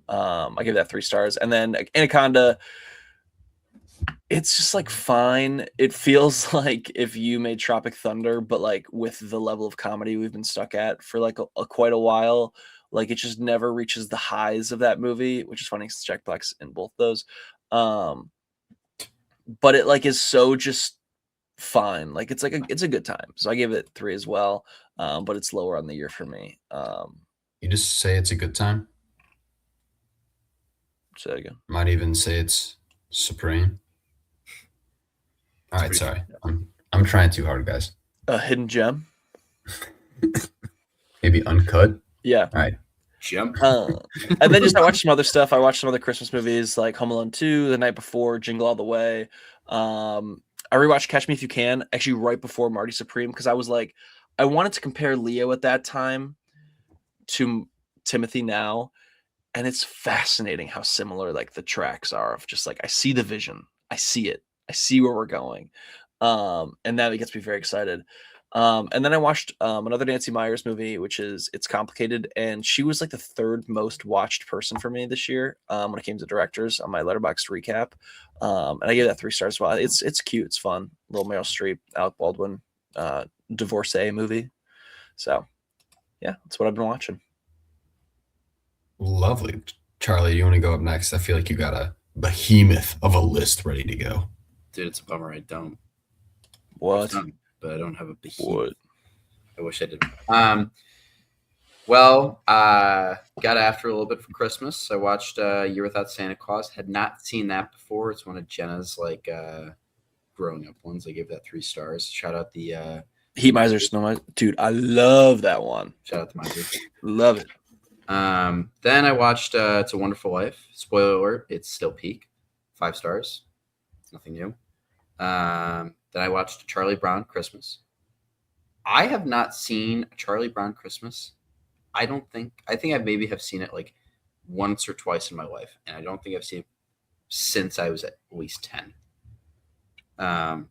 Speaker 1: I give that 3 stars. And then Anaconda, it's just like fine. It feels like if you made Tropic Thunder, but like with the level of comedy we've been stuck at for like quite a while. Like it just never reaches the highs of that movie, which is funny because Jack Black's in both those. But it like is so just fine. Like it's a good time. So I give it 3 as well. But it's lower on the year for me.
Speaker 9: You just say it's a good time.
Speaker 1: Say it again.
Speaker 9: Might even say it's supreme. All right, sorry. I'm trying too hard, guys.
Speaker 1: A hidden gem.
Speaker 9: Maybe uncut.
Speaker 1: Yeah.
Speaker 9: All right.
Speaker 8: Gem.
Speaker 1: And then just I watched some other stuff. I watched some other Christmas movies like Home Alone 2, The Night Before, Jingle All the Way. I rewatched Catch Me If You Can actually right before Marty Supreme because I was like, I wanted to compare Leo at that time to Timothy now, and it's fascinating how similar like the tracks are of just like I see the vision, I see it, I see where we're going, and that gets me very excited. And then I watched another Nancy Meyers movie, which is It's Complicated, and she was like the third most watched person for me this year when it came to directors on my Letterboxd recap. And I gave that 3 stars as well. It's cute, it's fun. Little Meryl Streep, Alec Baldwin, divorcee movie. So yeah, that's what I've been watching.
Speaker 9: Lovely. Charlie, you want to go up next? I feel like you got a behemoth of a list ready to go.
Speaker 8: Dude, it's a bummer I don't.
Speaker 1: What?
Speaker 8: But I don't have a behemoth.
Speaker 1: What?
Speaker 8: I wish I did. Well, got after a little bit for Christmas. I watched Year Without Santa Claus. Had not seen that before. It's one of Jenna's like growing up ones. I gave that 3 stars. Shout out the
Speaker 1: Heat Miser, Snow Miser. Dude, I love that one.
Speaker 8: shout out to Miser.
Speaker 1: Love it.
Speaker 8: Then I watched It's a Wonderful Life. Spoiler alert, it's still peak. 5 stars. Nothing new. Then I watched Charlie Brown Christmas. I have not seen Charlie Brown Christmas. I think I maybe have seen it like once or twice in my life, and I don't think I've seen it since I was at least 10. I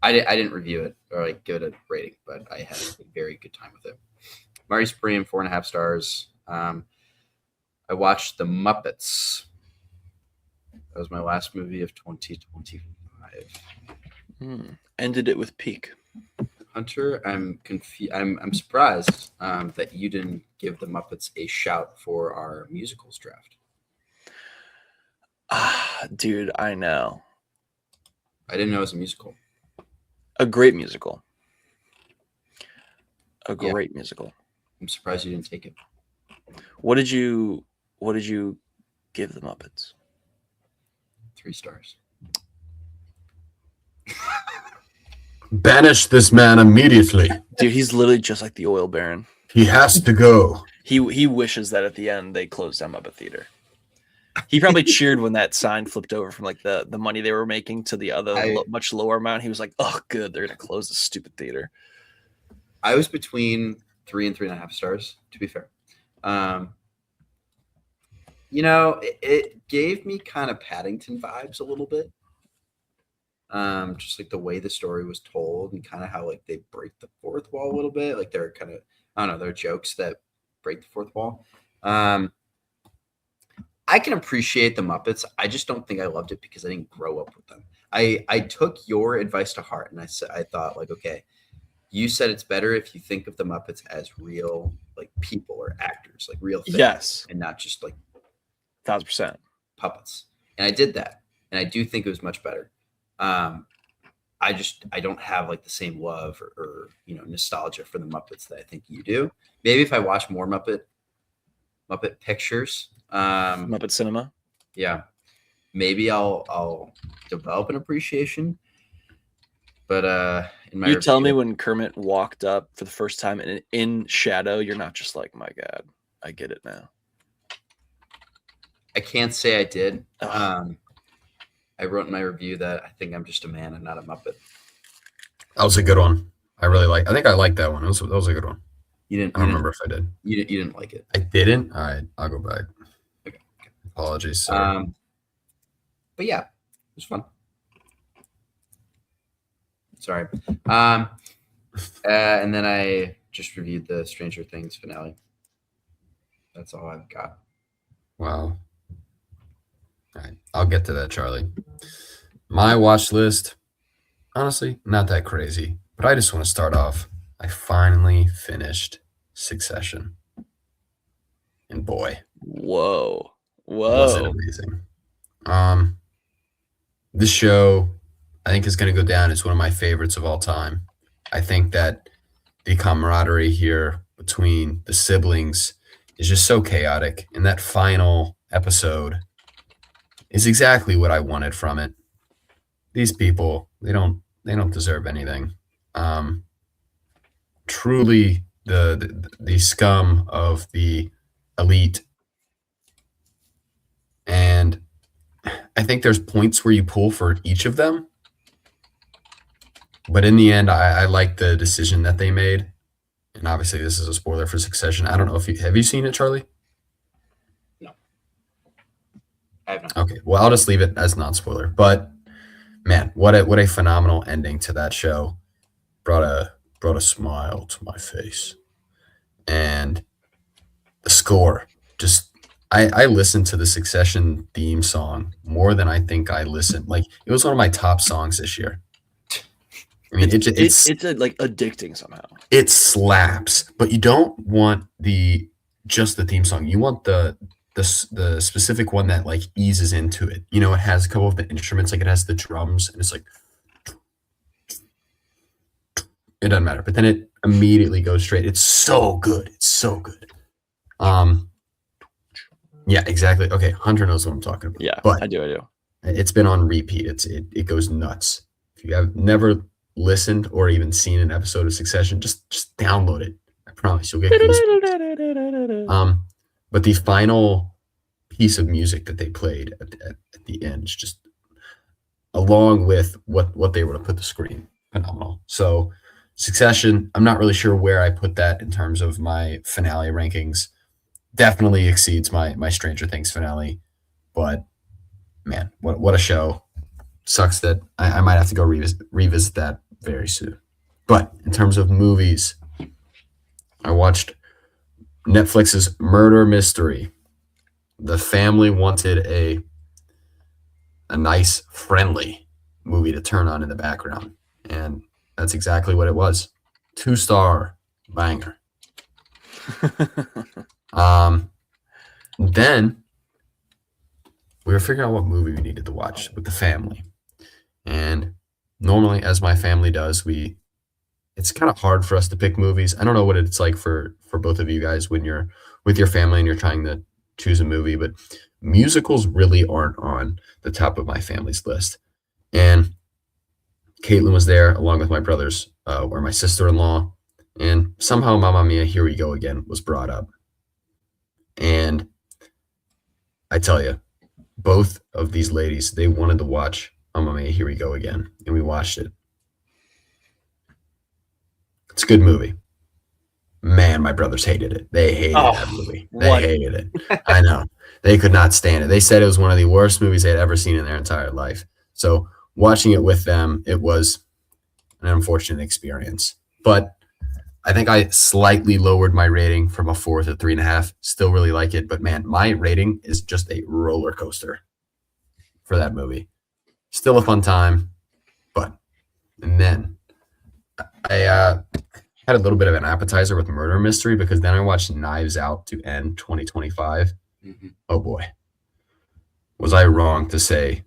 Speaker 8: didn't review it or like give it a rating, but I had a very good time with it. Marty Supreme, 4.5 stars. I watched The Muppets. That was my last movie of 2025.
Speaker 1: Ended it with Peak.
Speaker 8: Hunter, I'm confused. I'm surprised that you didn't give The Muppets a shout for our musicals draft.
Speaker 1: Dude, I know.
Speaker 8: I didn't know it was a musical.
Speaker 1: A great musical. A great musical.
Speaker 8: I'm surprised you didn't take it.
Speaker 1: What did you give The Muppets?
Speaker 8: 3 stars.
Speaker 9: Banish this man immediately.
Speaker 1: Dude, he's literally just like the oil baron.
Speaker 9: He has to go.
Speaker 1: He wishes that at the end they closed down Muppet Theater. He probably cheered when that sign flipped over from like the money they were making to the other much lower amount. He was like, "Oh, good, they're gonna close this stupid theater."
Speaker 8: I was between 3 and 3.5 stars. To be fair, it gave me kind of Paddington vibes a little bit. Just like the way the story was told and kind of how like they break the fourth wall a little bit. Like they're kind of, I don't know, they're jokes that break the fourth wall. I can appreciate the Muppets. I just don't think I loved it because I didn't grow up with them. I took your advice to heart and I thought like, okay, you said it's better if you think of the Muppets as real like people or actors, like real things.
Speaker 1: Yes.
Speaker 8: And not just like
Speaker 1: 1,000%.
Speaker 8: puppets. And I did that. And I do think it was much better. I don't have like the same love or nostalgia for the Muppets that I think you do. Maybe if I watch more Muppet pictures,
Speaker 1: Muppet Cinema.
Speaker 8: Yeah, maybe I'll develop an appreciation. But in my
Speaker 1: tell me when Kermit walked up for the first time and in shadow, you're not just like, my God, I get it now.
Speaker 8: I can't say I did. I wrote in my review that I think I'm just a man and not a Muppet.
Speaker 9: That was a good one. I think I liked that one. That was a good one.
Speaker 8: You didn't.
Speaker 9: I don't remember if I did.
Speaker 8: You didn't like it.
Speaker 9: I didn't. All right, I'll go back.
Speaker 8: Okay.
Speaker 9: Apologies. Sorry.
Speaker 8: But yeah, it was fun. Sorry. And then I just reviewed the Stranger Things finale. That's all I've got.
Speaker 9: Wow. All right, I'll get to that, Charlie. My watch list, honestly, not that crazy, but I just want to start off. I finally finished Succession. And boy.
Speaker 1: Whoa.
Speaker 9: Was it amazing. This show, I think, is going to go down as one of my favorites of all time. I think that the camaraderie here between the siblings is just so chaotic. And that final episode is exactly what I wanted from it. These people, they don't deserve anything. Truly the scum of the elite. And I think there's points where you pull for each of them. But in the end, I like the decision that they made. And obviously this is a spoiler for Succession. I don't know if have you seen it, Charlie?
Speaker 8: No. I have not.
Speaker 9: Okay, well, I'll just leave it as non-spoiler. But man, what a phenomenal ending to that show. Brought brought a smile to my face. And the score, just I listened to the Succession theme song more than I think I listened. Like, it was one of my top songs this year. I mean, it's
Speaker 1: like addicting somehow.
Speaker 9: It slaps, but you don't want just the theme song. You want the specific one that like eases into it. You know, it has a couple of the instruments, like it has the drums, and it's like it doesn't matter. But then it immediately goes straight. It's so good. It's so good. Yeah, exactly. Okay, Hunter knows what I'm talking about.
Speaker 1: Yeah,
Speaker 9: but
Speaker 1: I do.
Speaker 9: It's been on repeat. It goes nuts. If you have never listened or even seen an episode of Succession, just download it. I promise you'll get goosebumps. But the final piece of music that they played at the end is just, along with what they were to put the screen, phenomenal. So Succession, I'm not really sure where I put that in terms of my finale rankings. Definitely exceeds my Stranger Things finale, but man, what a show. Sucks that I might have to go revisit that very soon. But in terms of movies, I watched Netflix's Murder Mystery. The family wanted a nice, friendly movie to turn on in the background, and that's exactly what it was. 2-star banger. Then we were figuring out what movie we needed to watch with the family. And normally, as my family does, it's kind of hard for us to pick movies. I don't know what it's like for both of you guys when you're with your family and you're trying to choose a movie, but musicals really aren't on the top of my family's list. And Caitlin was there along with my brothers, or my sister-in-law, and somehow Mamma Mia, Here We Go Again was brought up. And I tell you, both of these ladies, they wanted to watch Mamma Mia, Here We Go Again, and we watched it. It's a good movie. Man, my brothers hated it. They hated that movie. They hated it. I know. They could not stand it. They said it was one of the worst movies they had ever seen in their entire life. So watching it with them, it was an unfortunate experience. But I think I slightly lowered my rating from a 4 to 3.5. Still really like it. But man, my rating is just a roller coaster for that movie. Still a fun time. And then I had a little bit of an appetizer with Murder Mystery, because then I watched Knives Out to end 2025.
Speaker 8: Mm-hmm.
Speaker 9: Oh boy. Was I wrong to say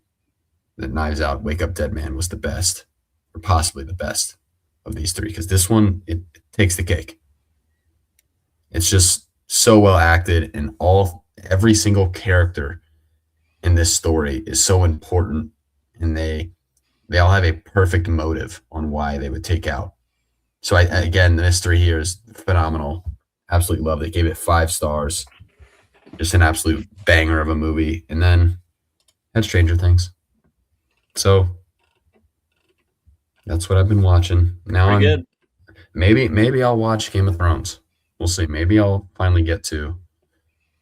Speaker 9: that Knives Out, Wake Up Dead Man was the best, or possibly the best of these three? Because this one, it takes the cake. It's just so well acted, and every single character in this story is so important, and they all have a perfect motive on why they would take out. So again, the mystery here is phenomenal. Absolutely loved it. Gave it 5 stars. Just an absolute banger of a movie. And then had Stranger Things. So that's what I've been watching. Now
Speaker 1: Pretty good.
Speaker 9: Maybe I'll watch Game of Thrones. We'll see. Maybe I'll finally get to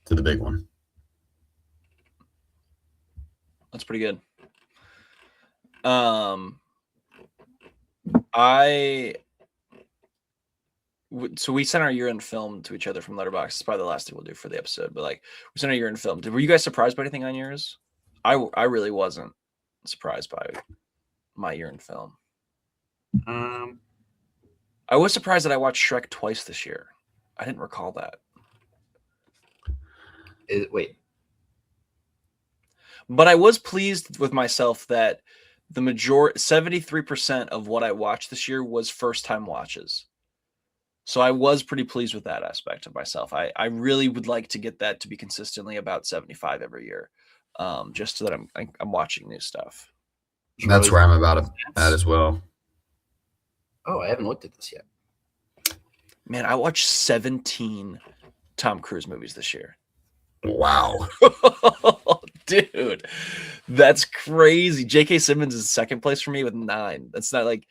Speaker 9: the big one.
Speaker 1: That's pretty good. So we sent our year-end film to each other from Letterboxd. It's probably the last thing we'll do for the episode, but like, we sent our year-end film. Were you guys surprised by anything on yours? I really wasn't surprised by my year-end film. I was surprised that I watched Shrek twice this year. I didn't recall that.
Speaker 8: Wait.
Speaker 1: But I was pleased with myself that the 73% of what I watched this year was first-time watches. So I was pretty pleased with that aspect of myself. I really would like to get that to be consistently about 75 every year, just so that I'm watching new stuff.
Speaker 9: That's where I'm about at as well.
Speaker 8: Oh, I haven't looked at this yet.
Speaker 1: Man, I watched 17 Tom Cruise movies this year.
Speaker 9: Wow.
Speaker 1: Dude, that's crazy. J.K. Simmons is second place for me with 9. That's not like,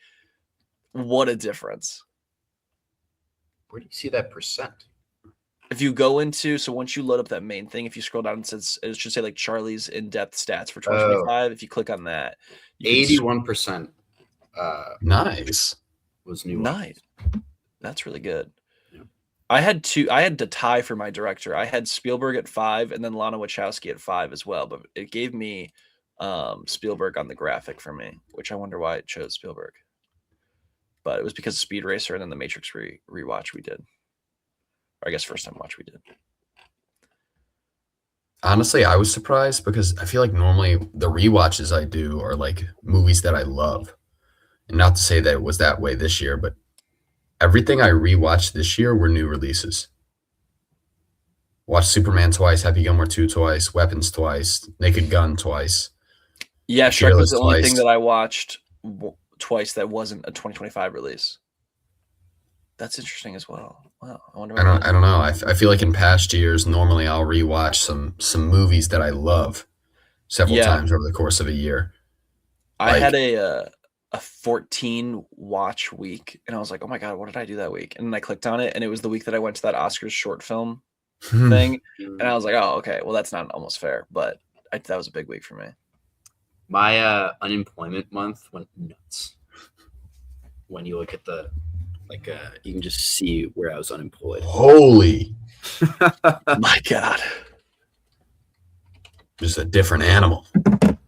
Speaker 1: what a difference.
Speaker 8: Where do you see that percent?
Speaker 1: If you go into, so once you load up that main thing, if you scroll down, it should say like Charlie's in-depth stats for 2025. If you click on that,
Speaker 8: 81%.
Speaker 9: Nice.
Speaker 8: was new.
Speaker 1: Nice. That's really good.
Speaker 8: Yeah.
Speaker 1: I had to tie for my director. I had Spielberg at 5 and then Lana Wachowski at 5 as well, but it gave me Spielberg on the graphic for me, which I wonder why it chose Spielberg. But it was because of Speed Racer and then the Matrix rewatch we did. Or I guess first time watch we did.
Speaker 9: Honestly, I was surprised because I feel like normally the rewatches I do are like movies that I love. And not to say that it was that way this year, but everything I rewatched this year were new releases. Watched Superman twice, Happy Gilmore 2 twice, Weapons twice, Naked Gun twice.
Speaker 1: Yeah, Shrek
Speaker 9: Fearless
Speaker 1: was the only
Speaker 9: twice.
Speaker 1: thing that I watched twice that wasn't a 2025 release. That's interesting as well. Wow, I wonder.
Speaker 9: I don't know. I feel like in past years, normally I'll rewatch some movies that I love several times over the course of a year.
Speaker 1: I had a 14 watch week, and I was like, oh my god, what did I do that week? And then I clicked on it, and it was the week that I went to that Oscars short film thing, and I was like, oh, okay, well that's not almost fair, but that was a big week for me.
Speaker 8: My unemployment month went nuts. When you look at the you can just see where I was unemployed.
Speaker 9: Holy,
Speaker 1: my god,
Speaker 9: just a different animal.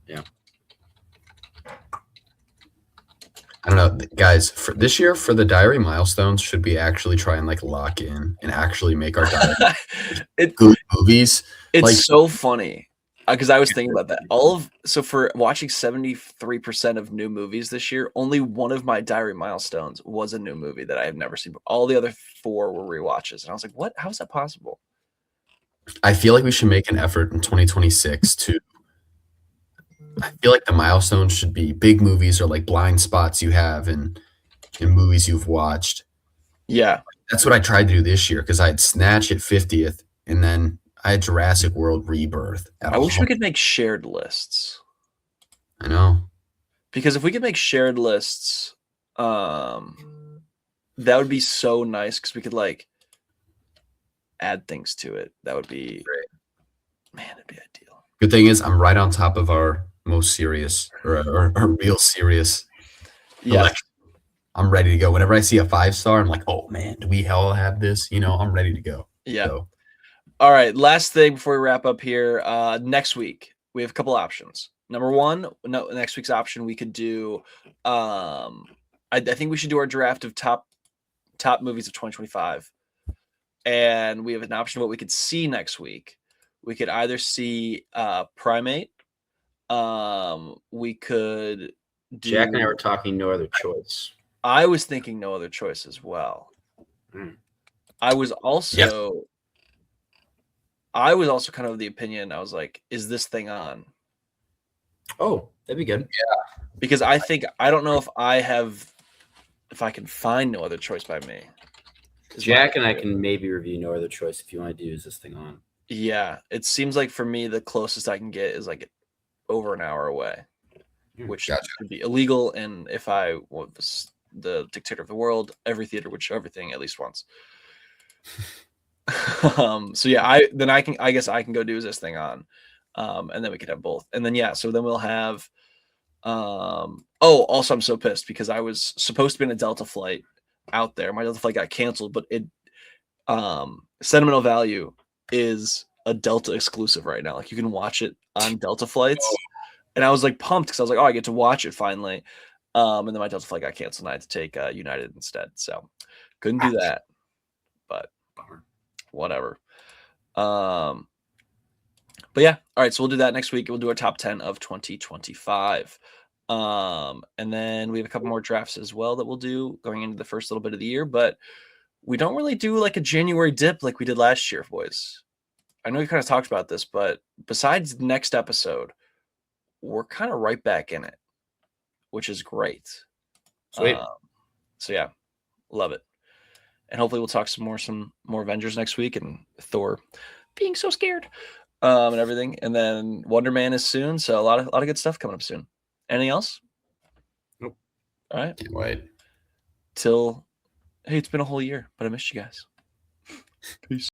Speaker 8: Yeah.
Speaker 9: I don't know, guys. For this year, for the diary milestones, should we actually try and like lock in and actually make our diary good movies?
Speaker 1: It's
Speaker 9: like,
Speaker 1: so funny because I was thinking about that. So for watching 73% of new movies this year, only one of my diary milestones was a new movie that I have never seen. All the other 4 were rewatches, and I was like, "What? How is that possible?"
Speaker 9: I feel like we should make an effort in 2026 to. I feel like the milestones should be big movies or like blind spots you have in movies you've watched.
Speaker 1: Yeah,
Speaker 9: that's what I tried to do this year because I had Snatch at 50th, and then I had Jurassic World Rebirth.
Speaker 1: I wish we could make shared lists.
Speaker 9: I know.
Speaker 1: Because if we could make shared lists, that would be so nice because we could like add things to it. That would be great. Man, it'd be ideal.
Speaker 9: Good thing is I'm right on top of our most serious or real serious.
Speaker 1: Yeah.
Speaker 9: I'm ready to go. Whenever I see a 5-star, I'm like, oh man, do we all have this? I'm ready to go.
Speaker 1: Yeah.
Speaker 9: So.
Speaker 1: All right. Last thing before we wrap up here. Next week, we have a couple options. Number one, next week's option, we could do I think we should do our draft of top movies of 2025. And we have an option of what we could see next week. We could either see Primate. We could do.
Speaker 8: Jack and I were talking No Other Choice.
Speaker 1: I was thinking No Other Choice as well. I was also kind of the opinion. I was like, is this thing on?
Speaker 8: Oh, that'd be good.
Speaker 1: Yeah. Because I don't know if I can find No Other Choice by me.
Speaker 8: Jack and I can maybe review No Other Choice if you want to do Is This Thing On?
Speaker 1: Yeah. It seems like for me, the closest I can get is like over an hour away, which would be illegal. And if I was the dictator of the world, every theater would show everything at least once. So yeah, I guess I can go do Is This Thing On? And then we could have both. And then, so then we'll have, also I'm so pissed because I was supposed to be in a Delta flight out there. My Delta flight got canceled, but it, Sentimental Value is a Delta exclusive right now. Like you can watch it on Delta flights. And I was like pumped because I was like, oh, I get to watch it finally. And then my Delta flight got canceled and I had to take United instead. So couldn't do that, but whatever. But yeah. All right. So we'll do that next week. We'll do our top 10 of 2025. And then we have a couple more drafts as well that we'll do going into the first little bit of the year, but we don't really do like a January dip like we did last year, boys. I know we kind of talked about this, but besides next episode, we're kind of right back in it, which is great.
Speaker 8: Sweet.
Speaker 1: So yeah, love it. And hopefully we'll talk some more Avengers next week and Thor being so scared, and everything. And then Wonder Man is soon. So a lot of good stuff coming up soon. Anything else?
Speaker 8: Nope.
Speaker 1: All right.
Speaker 9: Can't wait.
Speaker 1: Hey, it's been a whole year, but I missed you guys. Peace.